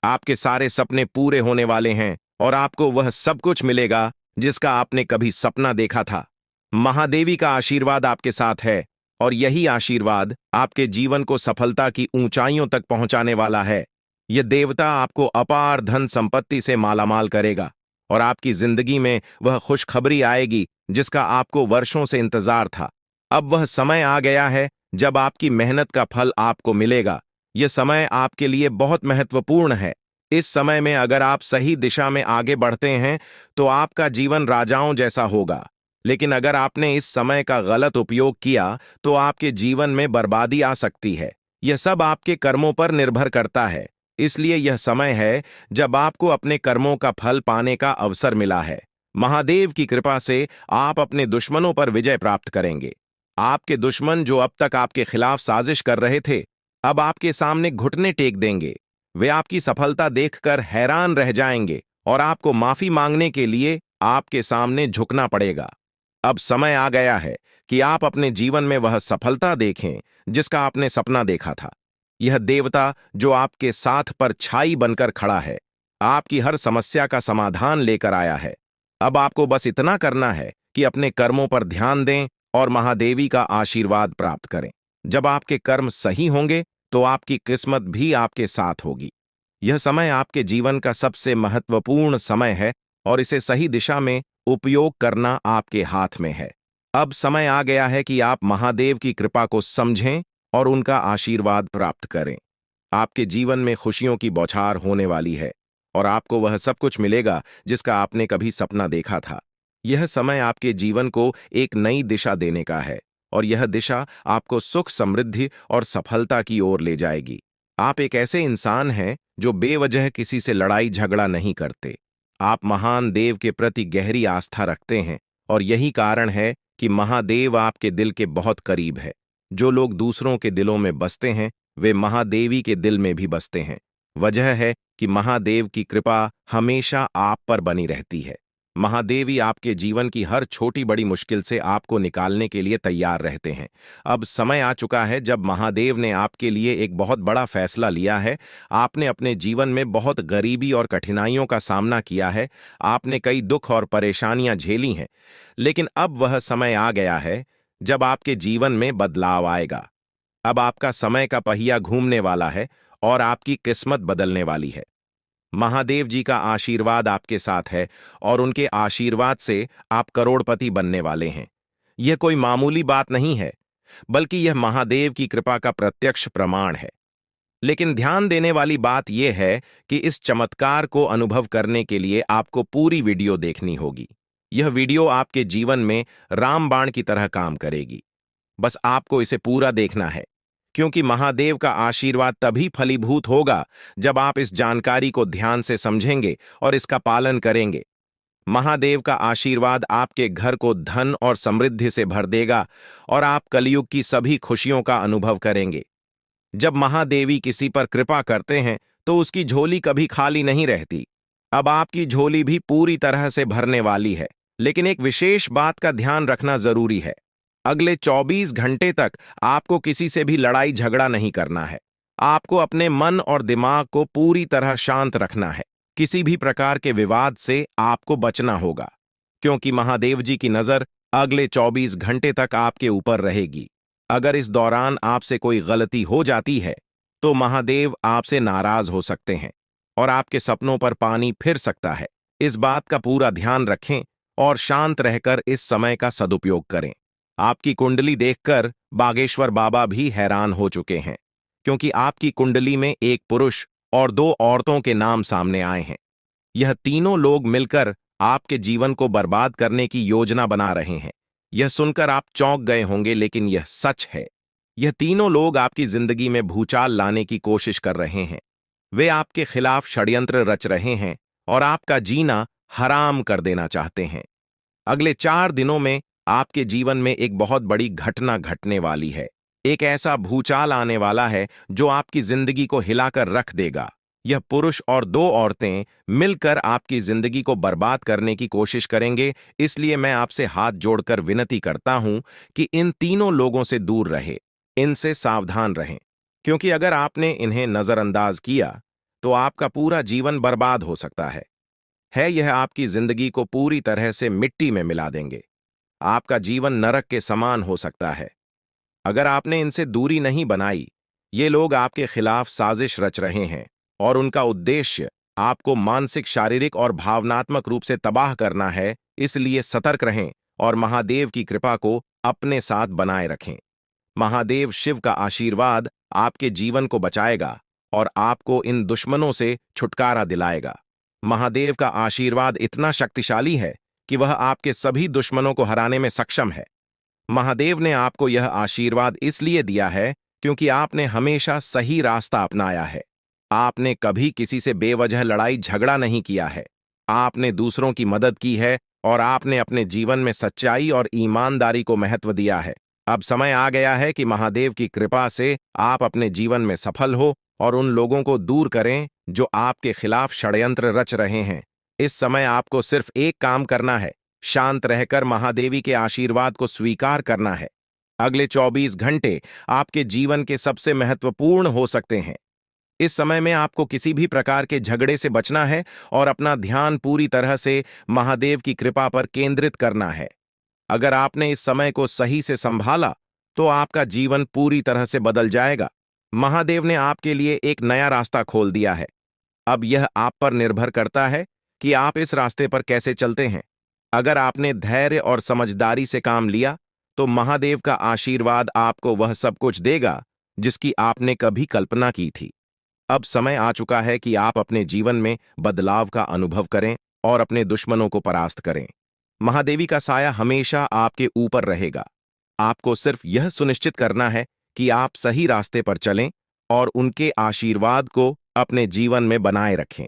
आपके सारे सपने पूरे होने वाले हैं और आपको वह सब कुछ मिलेगा जिसका आपने कभी सपना देखा था। महादेवी का आशीर्वाद आपके साथ है और यही आशीर्वाद आपके जीवन को सफलता की ऊंचाइयों तक पहुंचाने वाला है। यह देवता आपको अपार धन संपत्ति से मालामाल करेगा और आपकी जिंदगी में वह खुशखबरी आएगी जिसका आपको वर्षों से इंतजार था। अब वह समय आ गया है जब आपकी मेहनत का फल आपको मिलेगा। यह समय आपके लिए बहुत महत्वपूर्ण है। इस समय में अगर आप सही दिशा में आगे बढ़ते हैं तो आपका जीवन राजाओं जैसा होगा। लेकिन अगर आपने इस समय का गलत उपयोग किया तो आपके जीवन में बर्बादी आ सकती है। यह सब आपके कर्मों पर निर्भर करता है। इसलिए यह समय है जब आपको अपने कर्मों का फल पाने का अवसर मिला है। महादेव की कृपा से आप अपने दुश्मनों पर विजय प्राप्त करेंगे। आपके दुश्मन जो अब तक आपके खिलाफ साजिश कर रहे थे, अब आपके सामने घुटने टेक देंगे। वे आपकी सफलता देखकर हैरान रह जाएंगे और आपको माफी मांगने के लिए आपके सामने झुकना पड़ेगा। अब समय आ गया है कि आप अपने जीवन में वह सफलता देखें जिसका आपने सपना देखा था। यह देवता जो आपके साथ परछाई बनकर खड़ा है, आपकी हर समस्या का समाधान लेकर आया है। अब आपको बस इतना करना है कि अपने कर्मों पर ध्यान दें और महादेवी का आशीर्वाद प्राप्त करें। जब आपके कर्म सही होंगे तो आपकी किस्मत भी आपके साथ होगी। यह समय आपके जीवन का सबसे महत्वपूर्ण समय है और इसे सही दिशा में उपयोग करना आपके हाथ में है। अब समय आ गया है कि आप महादेव की कृपा को समझें और उनका आशीर्वाद प्राप्त करें। आपके जीवन में खुशियों की बौछार होने वाली है और आपको वह सब कुछ मिलेगा जिसका आपने कभी सपना देखा था। यह समय आपके जीवन को एक नई दिशा देने का है और यह दिशा आपको सुख, समृद्धि और सफलता की ओर ले जाएगी। आप एक ऐसे इंसान हैं जो बेवजह किसी से लड़ाई झगड़ा नहीं करते। आप महान देव के प्रति गहरी आस्था रखते हैं और यही कारण है कि महादेव आपके दिल के बहुत करीब है। जो लोग दूसरों के दिलों में बसते हैं वे महादेवी के दिल में भी बसते हैं। वजह है कि महादेव की कृपा हमेशा आप पर बनी रहती है। महादेवी आपके जीवन की हर छोटी बड़ी मुश्किल से आपको निकालने के लिए तैयार रहते हैं। अब समय आ चुका है जब महादेव ने आपके लिए एक बहुत बड़ा फैसला लिया है। आपने अपने जीवन में बहुत गरीबी और कठिनाइयों का सामना किया है। आपने कई दुख और परेशानियां झेली हैं, लेकिन अब वह समय आ गया है जब आपके जीवन में बदलाव आएगा। अब आपका समय का पहिया घूमने वाला है और आपकी किस्मत बदलने वाली है। महादेव जी का आशीर्वाद आपके साथ है और उनके आशीर्वाद से आप करोड़पति बनने वाले हैं। यह कोई मामूली बात नहीं है, बल्कि यह महादेव की कृपा का प्रत्यक्ष प्रमाण है। लेकिन ध्यान देने वाली बात यह है कि इस चमत्कार को अनुभव करने के लिए आपको पूरी वीडियो देखनी होगी। यह वीडियो आपके जीवन में रामबाण की तरह काम करेगी। बस आपको इसे पूरा देखना है, क्योंकि महादेव का आशीर्वाद तभी फलीभूत होगा जब आप इस जानकारी को ध्यान से समझेंगे और इसका पालन करेंगे। महादेव का आशीर्वाद आपके घर को धन और समृद्धि से भर देगा और आप कलयुग की सभी खुशियों का अनुभव करेंगे। जब महादेवी किसी पर कृपा करते हैं तो उसकी झोली कभी खाली नहीं रहती। अब आपकी झोली भी पूरी तरह से भरने वाली है, लेकिन एक विशेष बात का ध्यान रखना जरूरी है। अगले 24 घंटे तक आपको किसी से भी लड़ाई झगड़ा नहीं करना है। आपको अपने मन और दिमाग को पूरी तरह शांत रखना है। किसी भी प्रकार के विवाद से आपको बचना होगा, क्योंकि महादेव जी की नजर अगले 24 घंटे तक आपके ऊपर रहेगी। अगर इस दौरान आपसे कोई गलती हो जाती है तो महादेव आपसे नाराज हो सकते हैं और आपके सपनों पर पानी फिर सकता है। इस बात का पूरा ध्यान रखें और शांत रहकर इस समय का सदुपयोग करें। आपकी कुंडली देखकर बागेश्वर बाबा भी हैरान हो चुके हैं, क्योंकि आपकी कुंडली में एक पुरुष और दो औरतों के नाम सामने आए हैं। यह तीनों लोग मिलकर आपके जीवन को बर्बाद करने की योजना बना रहे हैं। यह सुनकर आप चौंक गए होंगे, लेकिन यह सच है। यह तीनों लोग आपकी जिंदगी में भूचाल लाने की कोशिश कर रहे हैं। वे आपके खिलाफ षड्यंत्र रच रहे हैं और आपका जीना हराम कर देना चाहते हैं। अगले 4 दिनों में आपके जीवन में एक बहुत बड़ी घटना घटने वाली है। एक ऐसा भूचाल आने वाला है जो आपकी जिंदगी को हिलाकर रख देगा। यह पुरुष और दो औरतें मिलकर आपकी जिंदगी को बर्बाद करने की कोशिश करेंगे, इसलिए मैं आपसे हाथ जोड़कर विनती करता हूं कि इन तीनों लोगों से दूर रहे, इनसे सावधान रहें, क्योंकि अगर आपने इन्हें नजरअंदाज किया तो आपका पूरा जीवन बर्बाद हो सकता है। यह आपकी जिंदगी को पूरी तरह से मिट्टी में मिला देंगे। आपका जीवन नरक के समान हो सकता है। अगर आपने इनसे दूरी नहीं बनाई, ये लोग आपके खिलाफ साजिश रच रहे हैं और उनका उद्देश्य आपको मानसिक, शारीरिक और भावनात्मक रूप से तबाह करना है। इसलिए सतर्क रहें और महादेव की कृपा को अपने साथ बनाए रखें। महादेव शिव का आशीर्वाद आपके जीवन को बचाएगा और आपको इन दुश्मनों से छुटकारा दिलाएगा। महादेव का आशीर्वाद इतना शक्तिशाली है कि वह आपके सभी दुश्मनों को हराने में सक्षम है। महादेव ने आपको यह आशीर्वाद इसलिए दिया है क्योंकि आपने हमेशा सही रास्ता अपनाया है। आपने कभी किसी से बेवजह लड़ाई झगड़ा नहीं किया है। आपने दूसरों की मदद की है और आपने अपने जीवन में सच्चाई और ईमानदारी को महत्व दिया है। अब समय आ गया है कि महादेव की कृपा से आप अपने जीवन में सफल हो और उन लोगों को दूर करें जो आपके खिलाफ षड्यंत्र रच रहे हैं। इस समय आपको सिर्फ एक काम करना है, शांत रहकर महादेवी के आशीर्वाद को स्वीकार करना है। अगले 24 घंटे आपके जीवन के सबसे महत्वपूर्ण हो सकते हैं। इस समय में आपको किसी भी प्रकार के झगड़े से बचना है और अपना ध्यान पूरी तरह से महादेव की कृपा पर केंद्रित करना है। अगर आपने इस समय को सही से संभाला तो आपका जीवन पूरी तरह से बदल जाएगा। महादेव ने आपके लिए एक नया रास्ता खोल दिया है। अब यह आप पर निर्भर करता है कि आप इस रास्ते पर कैसे चलते हैं। अगर आपने धैर्य और समझदारी से काम लिया तो महादेव का आशीर्वाद आपको वह सब कुछ देगा जिसकी आपने कभी कल्पना की थी। अब समय आ चुका है कि आप अपने जीवन में बदलाव का अनुभव करें और अपने दुश्मनों को परास्त करें। महादेवी का साया हमेशा आपके ऊपर रहेगा। आपको सिर्फ यह सुनिश्चित करना है कि आप सही रास्ते पर चलें और उनके आशीर्वाद को अपने जीवन में बनाए रखें।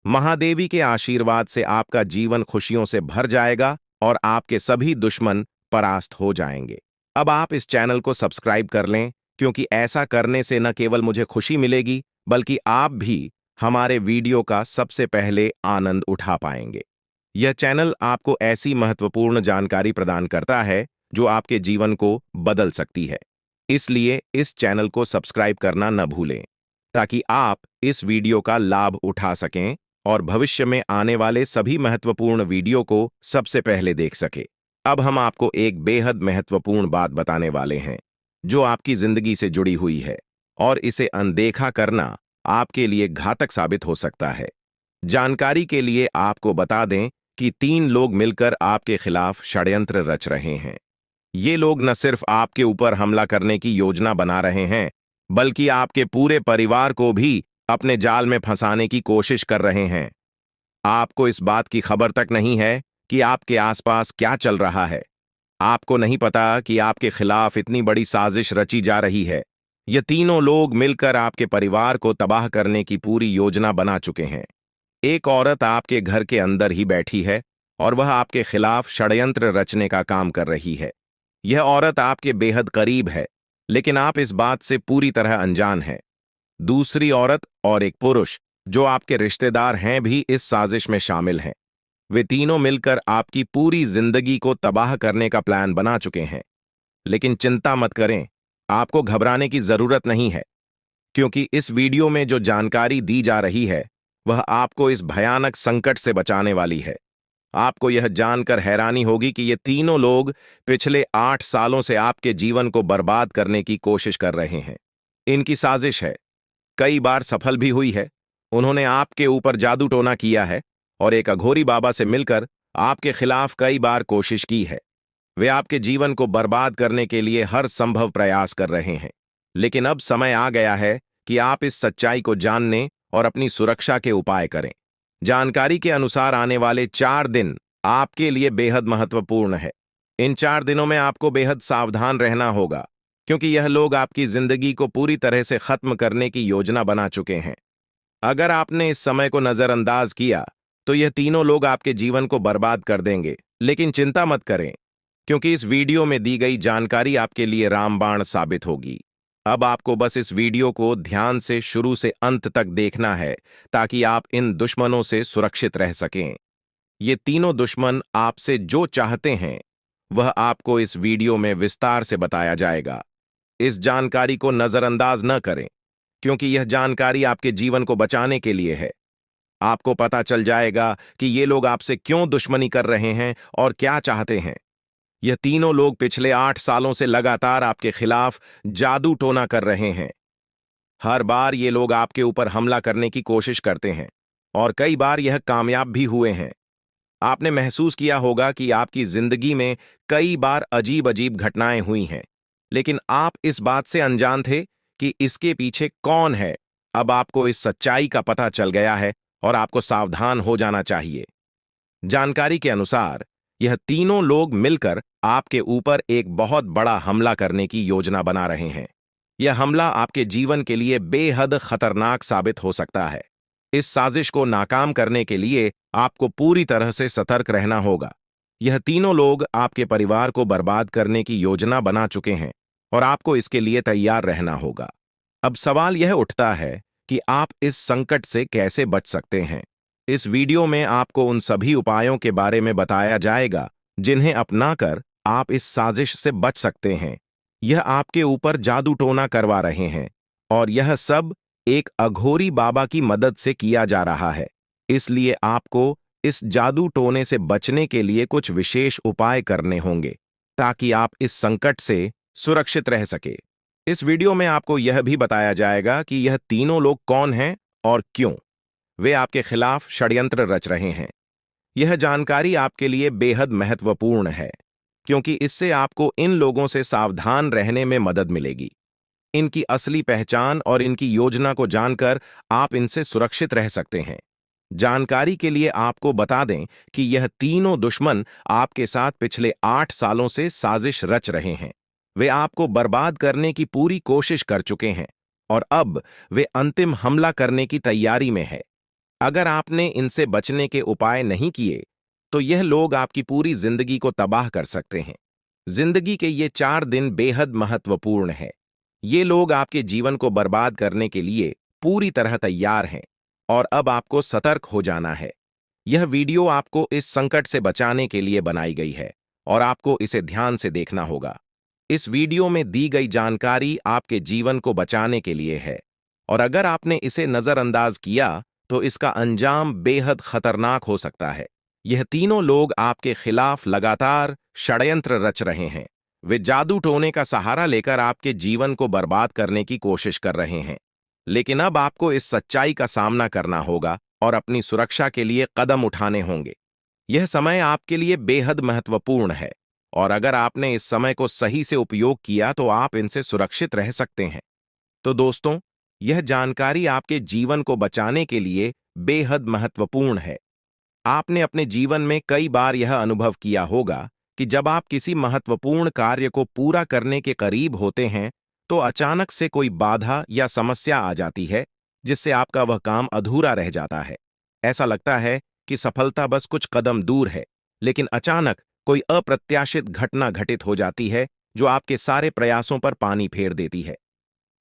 महादेवी के आशीर्वाद से आपका जीवन खुशियों से भर जाएगा और आपके सभी दुश्मन परास्त हो जाएंगे। अब आप इस चैनल को सब्सक्राइब कर लें, क्योंकि ऐसा करने से न केवल मुझे खुशी मिलेगी, बल्कि आप भी हमारे वीडियो का सबसे पहले आनंद उठा पाएंगे। यह चैनल आपको ऐसी महत्वपूर्ण जानकारी प्रदान करता है जो आपके जीवन को बदल सकती है। इसलिए इस चैनल को सब्सक्राइब करना न भूलें, ताकि आप इस वीडियो का लाभ उठा सकें और भविष्य में आने वाले सभी महत्वपूर्ण वीडियो को सबसे पहले देख सकें। अब हम आपको एक बेहद महत्वपूर्ण बात बताने वाले हैं, जो आपकी जिंदगी से जुड़ी हुई है, और इसे अनदेखा करना आपके लिए घातक साबित हो सकता है। जानकारी के लिए आपको बता दें कि 3 लोग मिलकर आपके खिलाफ षड्यंत्र रच रहे हैं। ये लोग न सिर्फ आपके ऊपर हमला करने की योजना बना रहे हैं, बल्कि आपके पूरे परिवार को भी अपने जाल में फंसाने की कोशिश कर रहे हैं। आपको इस बात की खबर तक नहीं है कि आपके आसपास क्या चल रहा है। आपको नहीं पता कि आपके खिलाफ इतनी बड़ी साजिश रची जा रही है। ये तीनों लोग मिलकर आपके परिवार को तबाह करने की पूरी योजना बना चुके हैं। एक औरत आपके घर के अंदर ही बैठी है और वह आपके खिलाफ षड्यंत्र रचने का काम कर रही है। यह औरत आपके बेहद करीब है, लेकिन आप इस बात से पूरी तरह अनजान हैं। दूसरी औरत और एक पुरुष जो आपके रिश्तेदार हैं भी इस साजिश में शामिल हैं। वे तीनों मिलकर आपकी पूरी जिंदगी को तबाह करने का प्लान बना चुके हैं। लेकिन चिंता मत करें, आपको घबराने की जरूरत नहीं है, क्योंकि इस वीडियो में जो जानकारी दी जा रही है वह आपको इस भयानक संकट से बचाने वाली है। आपको यह जानकर हैरानी होगी कि ये तीनों लोग पिछले 8 सालों से आपके जीवन को बर्बाद करने की कोशिश कर रहे हैं। इनकी साजिश है, कई बार सफल भी हुई है। उन्होंने आपके ऊपर जादू टोना किया है और एक अघोरी बाबा से मिलकर आपके खिलाफ कई बार कोशिश की है। वे आपके जीवन को बर्बाद करने के लिए हर संभव प्रयास कर रहे हैं। लेकिन अब समय आ गया है कि आप इस सच्चाई को जानने और अपनी सुरक्षा के उपाय करें। जानकारी के अनुसार आने वाले 4 दिन आपके लिए बेहद महत्वपूर्ण है। इन 4 दिनों में आपको बेहद सावधान रहना होगा, क्योंकि यह लोग आपकी जिंदगी को पूरी तरह से खत्म करने की योजना बना चुके हैं। अगर आपने इस समय को नजरअंदाज किया तो यह तीनों लोग आपके जीवन को बर्बाद कर देंगे। लेकिन चिंता मत करें, क्योंकि इस वीडियो में दी गई जानकारी आपके लिए रामबाण साबित होगी। अब आपको बस इस वीडियो को ध्यान से शुरू से अंत तक देखना है, ताकि आप इन दुश्मनों से सुरक्षित रह सकें। ये तीनों दुश्मन आपसे जो चाहते हैं वह आपको इस वीडियो में विस्तार से बताया जाएगा। इस जानकारी को नजरअंदाज न करें, क्योंकि यह जानकारी आपके जीवन को बचाने के लिए है। आपको पता चल जाएगा कि ये लोग आपसे क्यों दुश्मनी कर रहे हैं और क्या चाहते हैं। यह तीनों लोग पिछले 8 सालों से लगातार आपके खिलाफ जादू टोना कर रहे हैं। हर बार ये लोग आपके ऊपर हमला करने की कोशिश करते हैं और कई बार यह कामयाब भी हुए हैं। आपने महसूस किया होगा कि आपकी जिंदगी में कई बार अजीब अजीब घटनाएं हुई हैं, लेकिन आप इस बात से अनजान थे कि इसके पीछे कौन है। अब आपको इस सच्चाई का पता चल गया है और आपको सावधान हो जाना चाहिए। जानकारी के अनुसार यह तीनों लोग मिलकर आपके ऊपर एक बहुत बड़ा हमला करने की योजना बना रहे हैं। यह हमला आपके जीवन के लिए बेहद खतरनाक साबित हो सकता है। इस साजिश को नाकाम करने के लिए आपको पूरी तरह से सतर्क रहना होगा। यह तीनों लोग आपके परिवार को बर्बाद करने की योजना बना चुके हैं और आपको इसके लिए तैयार रहना होगा। अब सवाल यह उठता है कि आप इस संकट से कैसे बच सकते हैं। इस वीडियो में आपको उन सभी उपायों के बारे में बताया जाएगा जिन्हें अपनाकर आप इस साजिश से बच सकते हैं। यह आपके ऊपर जादू टोना करवा रहे हैं और यह सब एक अघोरी बाबा की मदद से किया जा रहा है। इसलिए आपको इस जादू टोने से बचने के लिए कुछ विशेष उपाय करने होंगे, ताकि आप इस संकट से सुरक्षित रह सके। इस वीडियो में आपको यह भी बताया जाएगा कि यह तीनों लोग कौन हैं और क्यों वे आपके खिलाफ षड्यंत्र रच रहे हैं। यह जानकारी आपके लिए बेहद महत्वपूर्ण है, क्योंकि इससे आपको इन लोगों से सावधान रहने में मदद मिलेगी। इनकी असली पहचान और इनकी योजना को जानकर आप इनसे सुरक्षित रह सकते हैं। जानकारी के लिए आपको बता दें कि यह तीनों दुश्मन आपके साथ पिछले 8 सालों से साजिश रच रहे हैं। वे आपको बर्बाद करने की पूरी कोशिश कर चुके हैं और अब वे अंतिम हमला करने की तैयारी में है। अगर आपने इनसे बचने के उपाय नहीं किए तो यह लोग आपकी पूरी जिंदगी को तबाह कर सकते हैं। जिंदगी के ये 4 दिन बेहद महत्वपूर्ण है। ये लोग आपके जीवन को बर्बाद करने के लिए पूरी तरह तैयार हैं और अब आपको सतर्क हो जाना है। यह वीडियो आपको इस संकट से बचाने के लिए बनाई गई है और आपको इसे ध्यान से देखना होगा। इस वीडियो में दी गई जानकारी आपके जीवन को बचाने के लिए है और अगर आपने इसे नजरअंदाज किया तो इसका अंजाम बेहद खतरनाक हो सकता है। यह तीनों लोग आपके खिलाफ लगातार षड्यंत्र रच रहे हैं। वे जादू टोने का सहारा लेकर आपके जीवन को बर्बाद करने की कोशिश कर रहे हैं। लेकिन अब आपको इस सच्चाई का सामना करना होगा और अपनी सुरक्षा के लिए कदम उठाने होंगे। यह समय आपके लिए बेहद महत्वपूर्ण है और अगर आपने इस समय को सही से उपयोग किया तो आप इनसे सुरक्षित रह सकते हैं। तो दोस्तों, यह जानकारी आपके जीवन को बचाने के लिए बेहद महत्वपूर्ण है। आपने अपने जीवन में कई बार यह अनुभव किया होगा कि जब आप किसी महत्वपूर्ण कार्य को पूरा करने के करीब होते हैं तो अचानक से कोई बाधा या समस्या आ जाती है जिससे आपका वह काम अधूरा रह जाता है। ऐसा लगता है कि सफलता बस कुछ कदम दूर है, लेकिन अचानक कोई अप्रत्याशित घटना घटित हो जाती है जो आपके सारे प्रयासों पर पानी फेर देती है।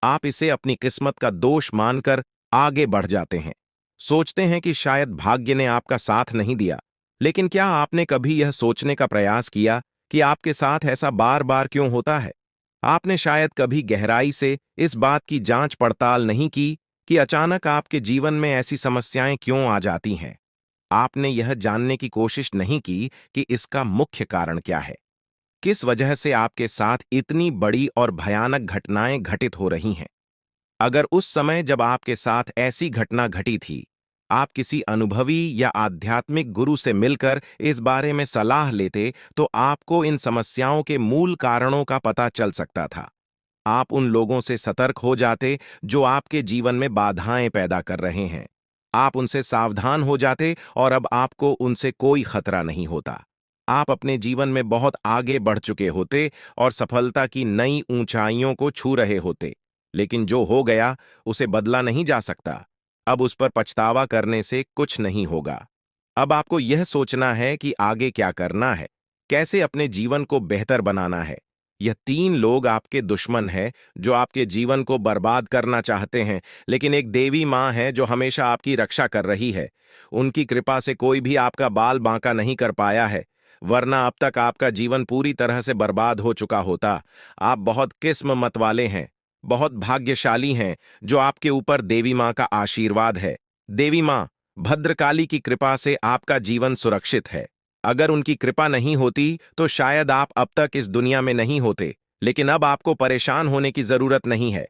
आप इसे अपनी किस्मत का दोष मानकर आगे बढ़ जाते हैं। सोचते हैं कि शायद भाग्य ने आपका साथ नहीं दिया। लेकिन क्या आपने कभी यह सोचने का प्रयास किया कि आपके साथ ऐसा बार बार क्यों होता है? आपने शायद कभी गहराई से इस बात की जांच पड़ताल नहीं की कि अचानक आपके जीवन में ऐसी समस्याएं क्यों आ जाती हैं। आपने यह जानने की कोशिश नहीं की कि इसका मुख्य कारण क्या है। किस वजह से आपके साथ इतनी बड़ी और भयानक घटनाएं घटित हो रही हैं। अगर उस समय जब आपके साथ ऐसी घटना घटी थी, आप किसी अनुभवी या आध्यात्मिक गुरु से मिलकर इस बारे में सलाह लेते तो आपको इन समस्याओं के मूल कारणों का पता चल सकता था। आप उन लोगों से सतर्क हो जाते जो आपके जीवन में बाधाएं पैदा कर रहे हैं। आप उनसे सावधान हो जाते और अब आपको उनसे कोई खतरा नहीं होता। आप अपने जीवन में बहुत आगे बढ़ चुके होते और सफलता की नई ऊंचाइयों को छू रहे होते। लेकिन जो हो गया उसे बदला नहीं जा सकता। अब उस पर पछतावा करने से कुछ नहीं होगा। अब आपको यह सोचना है कि आगे क्या करना है, कैसे अपने जीवन को बेहतर बनाना है। यह तीन लोग आपके दुश्मन हैं जो आपके जीवन को बर्बाद करना चाहते हैं, लेकिन एक देवी माँ है जो हमेशा आपकी रक्षा कर रही है। उनकी कृपा से कोई भी आपका बाल बांका नहीं कर पाया है, वरना अब तक आपका जीवन पूरी तरह से बर्बाद हो चुका होता। आप बहुत किस्मत वाले हैं, बहुत भाग्यशाली हैं जो आपके ऊपर देवी माँ का आशीर्वाद है। देवी माँ भद्रकाली की कृपा से आपका जीवन सुरक्षित है। अगर उनकी कृपा नहीं होती तो शायद आप अब तक इस दुनिया में नहीं होते, लेकिन अब आपको परेशान होने की जरूरत नहीं है।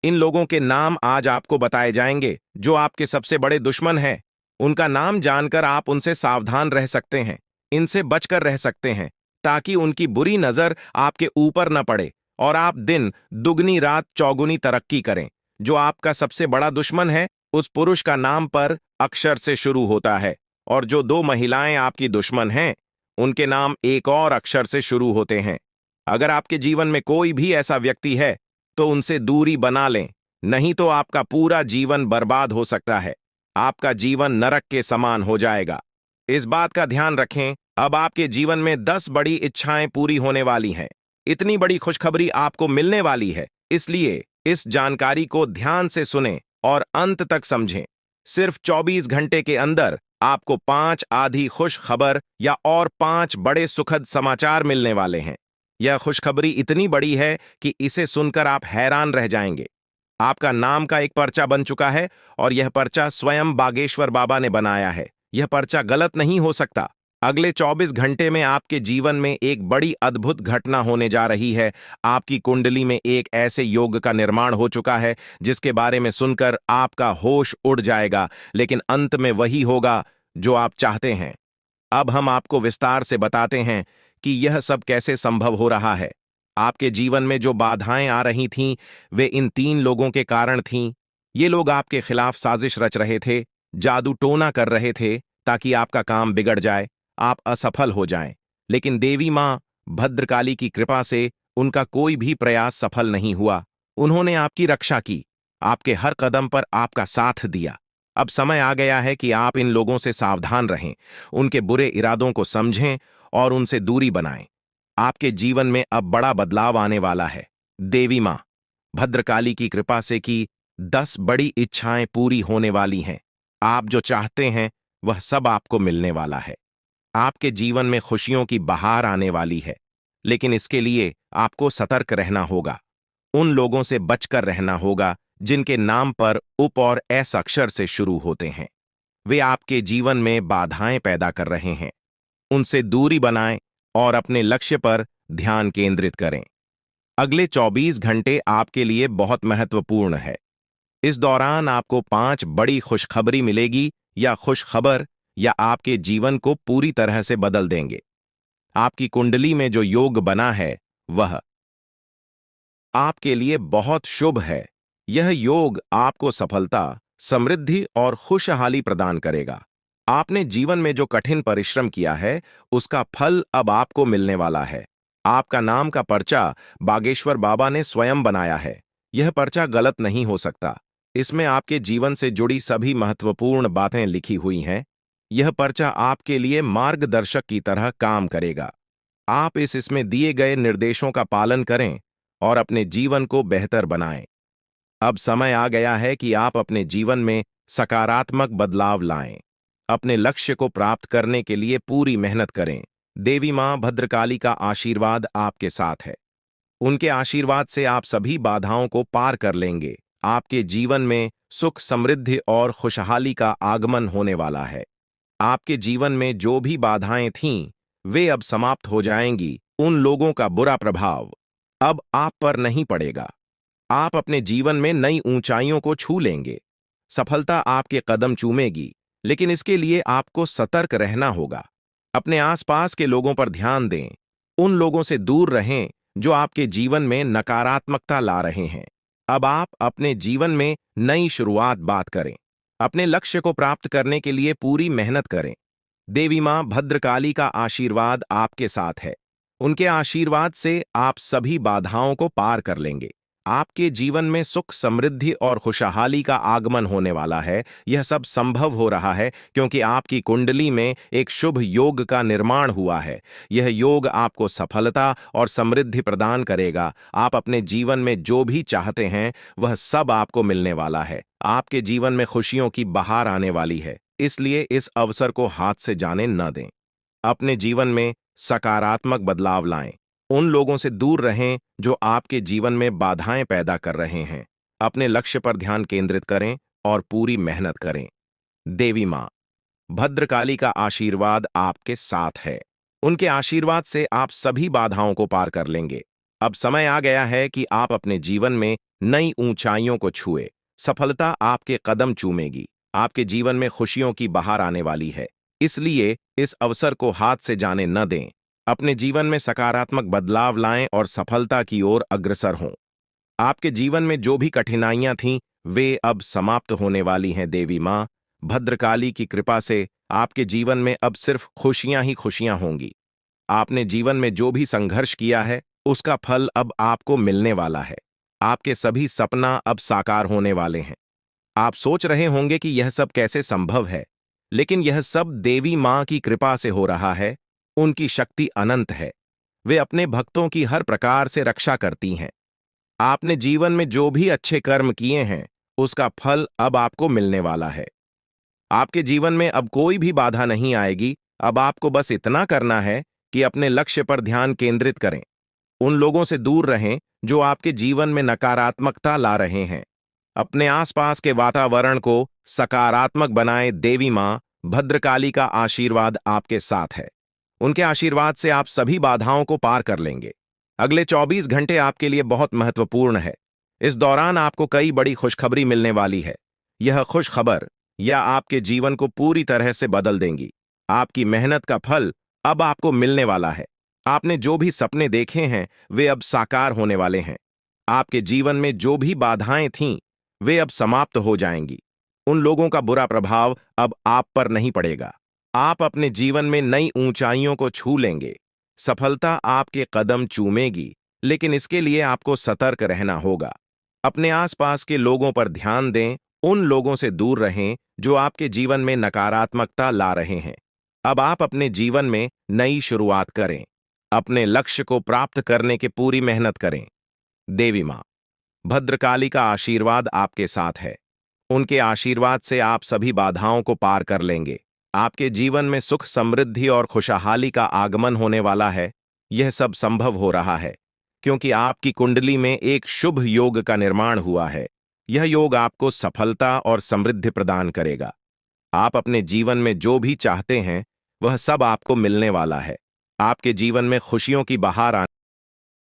इन लोगों के नाम आज आपको बताए जाएंगे जो आपके सबसे बड़े दुश्मन हैं। उनका नाम जानकर आप उनसे सावधान रह सकते हैं, इनसे बचकर रह सकते हैं, ताकि उनकी बुरी नजर आपके ऊपर न पड़े और आप दिन दुगनी रात चौगुनी तरक्की करें। जो आपका सबसे बड़ा दुश्मन है उस पुरुष का नाम पर अक्षर से शुरू होता है और जो दो महिलाएं आपकी दुश्मन हैं उनके नाम एक और अक्षर से शुरू होते हैं। अगर आपके जीवन में कोई भी ऐसा व्यक्ति है तो उनसे दूरी बना लें, नहीं तो आपका पूरा जीवन बर्बाद हो सकता है। आपका जीवन नरक के समान हो जाएगा। इस बात का ध्यान रखें, अब आपके जीवन में 10 बड़ी इच्छाएं पूरी होने वाली हैं। इतनी बड़ी खुशखबरी आपको मिलने वाली है, इसलिए इस जानकारी को ध्यान से सुनें और अंत तक समझें। सिर्फ 24 घंटे के अंदर आपको 5 आधी खुश खबर या और 5 बड़े सुखद समाचार मिलने वाले हैं। यह खुशखबरी इतनी बड़ी है कि इसे सुनकर आप हैरान रह जाएंगे। आपका नाम का एक पर्चा बन चुका है और यह पर्चा स्वयं बागेश्वर बाबा ने बनाया है। यह पर्चा गलत नहीं हो सकता। अगले 24 घंटे में आपके जीवन में एक बड़ी अद्भुत घटना होने जा रही है। आपकी कुंडली में एक ऐसे योग का निर्माण हो चुका है जिसके बारे में सुनकर आपका होश उड़ जाएगा, लेकिन अंत में वही होगा जो आप चाहते हैं। अब हम आपको विस्तार से बताते हैं कि यह सब कैसे संभव हो रहा है। आपके जीवन में जो बाधाएं आ रही थीं, वे इन तीन लोगों के कारण थीं। ये लोग आपके खिलाफ साजिश रच रहे थे, जादू टोना कर रहे थे ताकि आपका काम बिगड़ जाए, आप असफल हो जाएं। लेकिन देवी माँ भद्रकाली की कृपा से उनका कोई भी प्रयास सफल नहीं हुआ। उन्होंने आपकी रक्षा की, आपके हर कदम पर आपका साथ दिया। अब समय आ गया है कि आप इन लोगों से सावधान रहें, उनके बुरे इरादों को समझें और उनसे दूरी बनाएं। आपके जीवन में अब बड़ा बदलाव आने वाला है। देवी माँ भद्रकाली की कृपा से कि 10 बड़ी इच्छाएं पूरी होने वाली हैं। आप जो चाहते हैं वह सब आपको मिलने वाला है। आपके जीवन में खुशियों की बहार आने वाली है, लेकिन इसके लिए आपको सतर्क रहना होगा। उन लोगों से बचकर रहना होगा जिनके नाम पर उप और एस अक्षर से शुरू होते हैं। वे आपके जीवन में बाधाएं पैदा कर रहे हैं। उनसे दूरी बनाएं और अपने लक्ष्य पर ध्यान केंद्रित करें। अगले 24 घंटे आपके लिए बहुत महत्वपूर्ण है। इस दौरान आपको 5 बड़ी खुशखबरी मिलेगी या खुशखबर या आपके जीवन को पूरी तरह से बदल देंगे। आपकी कुंडली में जो योग बना है वह आपके लिए बहुत शुभ है। यह योग आपको सफलता, समृद्धि और खुशहाली प्रदान करेगा। आपने जीवन में जो कठिन परिश्रम किया है, उसका फल अब आपको मिलने वाला है। आपका नाम का पर्चा बागेश्वर बाबा ने स्वयं बनाया है। यह पर्चा गलत नहीं हो सकता। इसमें आपके जीवन से जुड़ी सभी महत्वपूर्ण बातें लिखी हुई हैं। यह पर्चा आपके लिए मार्गदर्शक की तरह काम करेगा। आप इसमें दिए गए निर्देशों का पालन करें और अपने जीवन को बेहतर बनाएं। अब समय आ गया है कि आप अपने जीवन में सकारात्मक बदलाव लाएं। अपने लक्ष्य को प्राप्त करने के लिए पूरी मेहनत करें। देवी मां भद्रकाली का आशीर्वाद आपके साथ है। उनके आशीर्वाद से आप सभी बाधाओं को पार कर लेंगे। आपके जीवन में सुख, समृद्धि और खुशहाली का आगमन होने वाला है। आपके जीवन में जो भी बाधाएं थीं, वे अब समाप्त हो जाएंगी। उन लोगों का बुरा प्रभाव अब आप पर नहीं पड़ेगा। आप अपने जीवन में नई ऊंचाइयों को छू लेंगे। सफलता आपके कदम चूमेगी, लेकिन इसके लिए आपको सतर्क रहना होगा। अपने आसपास के लोगों पर ध्यान दें। उन लोगों से दूर रहें जो आपके जीवन में नकारात्मकता ला रहे हैं। अब आप अपने जीवन में नई शुरुआत बात करें। अपने लक्ष्य को प्राप्त करने के लिए पूरी मेहनत करें। देवी मां भद्रकाली का आशीर्वाद आपके साथ है। उनके आशीर्वाद से आप सभी बाधाओं को पार कर लेंगे। आपके जीवन में सुख, समृद्धि और खुशहाली का आगमन होने वाला है। यह सब संभव हो रहा है क्योंकि आपकी कुंडली में एक शुभ योग का निर्माण हुआ है। यह योग आपको सफलता और समृद्धि प्रदान करेगा। आप अपने जीवन में जो भी चाहते हैं, वह सब आपको मिलने वाला है। आपके जीवन में खुशियों की बहार आने वाली है, इसलिए इस अवसर को हाथ से जाने न दें। अपने जीवन में सकारात्मक बदलाव लाएं। उन लोगों से दूर रहें जो आपके जीवन में बाधाएं पैदा कर रहे हैं। अपने लक्ष्य पर ध्यान केंद्रित करें और पूरी मेहनत करें। देवी मां भद्रकाली का आशीर्वाद आपके साथ है। उनके आशीर्वाद से आप सभी बाधाओं को पार कर लेंगे। अब समय आ गया है कि आप अपने जीवन में नई ऊंचाइयों को छुए। सफलता आपके कदम चूमेगी। आपके जीवन में खुशियों की बहार आने वाली है, इसलिए इस अवसर को हाथ से जाने न दें। अपने जीवन में सकारात्मक बदलाव लाएं और सफलता की ओर अग्रसर हों। आपके जीवन में जो भी कठिनाइयां थीं, वे अब समाप्त होने वाली हैं। देवी मां भद्रकाली की कृपा से आपके जीवन में अब सिर्फ खुशियां ही खुशियां होंगी। आपने जीवन में जो भी संघर्ष किया है, उसका फल अब आपको मिलने वाला है। आपके सभी सपना अब साकार होने वाले हैं। आप सोच रहे होंगे कि यह सब कैसे संभव है, लेकिन यह सब देवी मां की कृपा से हो रहा है। उनकी शक्ति अनंत है। वे अपने भक्तों की हर प्रकार से रक्षा करती हैं। आपने जीवन में जो भी अच्छे कर्म किए हैं, उसका फल अब आपको मिलने वाला है। आपके जीवन में अब कोई भी बाधा नहीं आएगी। अब आपको बस इतना करना है कि अपने लक्ष्य पर ध्यान केंद्रित करें। उन लोगों से दूर रहें जो आपके जीवन में नकारात्मकता ला रहे हैं। अपने आसपास के वातावरण को सकारात्मक बनाएं। देवी मां भद्रकाली का आशीर्वाद आपके साथ है। उनके आशीर्वाद से आप सभी बाधाओं को पार कर लेंगे। अगले 24 घंटे आपके लिए बहुत महत्वपूर्ण है। इस दौरान आपको कई बड़ी खुशखबरी मिलने वाली है। यह खुशखबर या आपके जीवन को पूरी तरह से बदल देंगी। आपकी मेहनत का फल अब आपको मिलने वाला है। आपने जो भी सपने देखे हैं, वे अब साकार होने वाले हैं। आपके जीवन में जो भी बाधाएं थीं, वे अब समाप्त हो जाएंगी। उन लोगों का बुरा प्रभाव अब आप पर नहीं पड़ेगा। आप अपने जीवन में नई ऊंचाइयों को छू लेंगे। सफलता आपके कदम चूमेगी, लेकिन इसके लिए आपको सतर्क रहना होगा। अपने आसपास के लोगों पर ध्यान दें। उन लोगों से दूर रहें जो आपके जीवन में नकारात्मकता ला रहे हैं। अब आप अपने जीवन में नई शुरुआत करें। अपने लक्ष्य को प्राप्त करने की पूरी मेहनत करें। देवी मां भद्रकाली का आशीर्वाद आपके साथ है। उनके आशीर्वाद से आप सभी बाधाओं को पार कर लेंगे। आपके जीवन में सुख, समृद्धि और खुशहाली का आगमन होने वाला है। यह सब संभव हो रहा है क्योंकि आपकी कुंडली में एक शुभ योग का निर्माण हुआ है। यह योग आपको सफलता और समृद्धि प्रदान करेगा। आप अपने जीवन में जो भी चाहते हैं वह सब आपको मिलने वाला है। आपके जीवन में खुशियों की बहार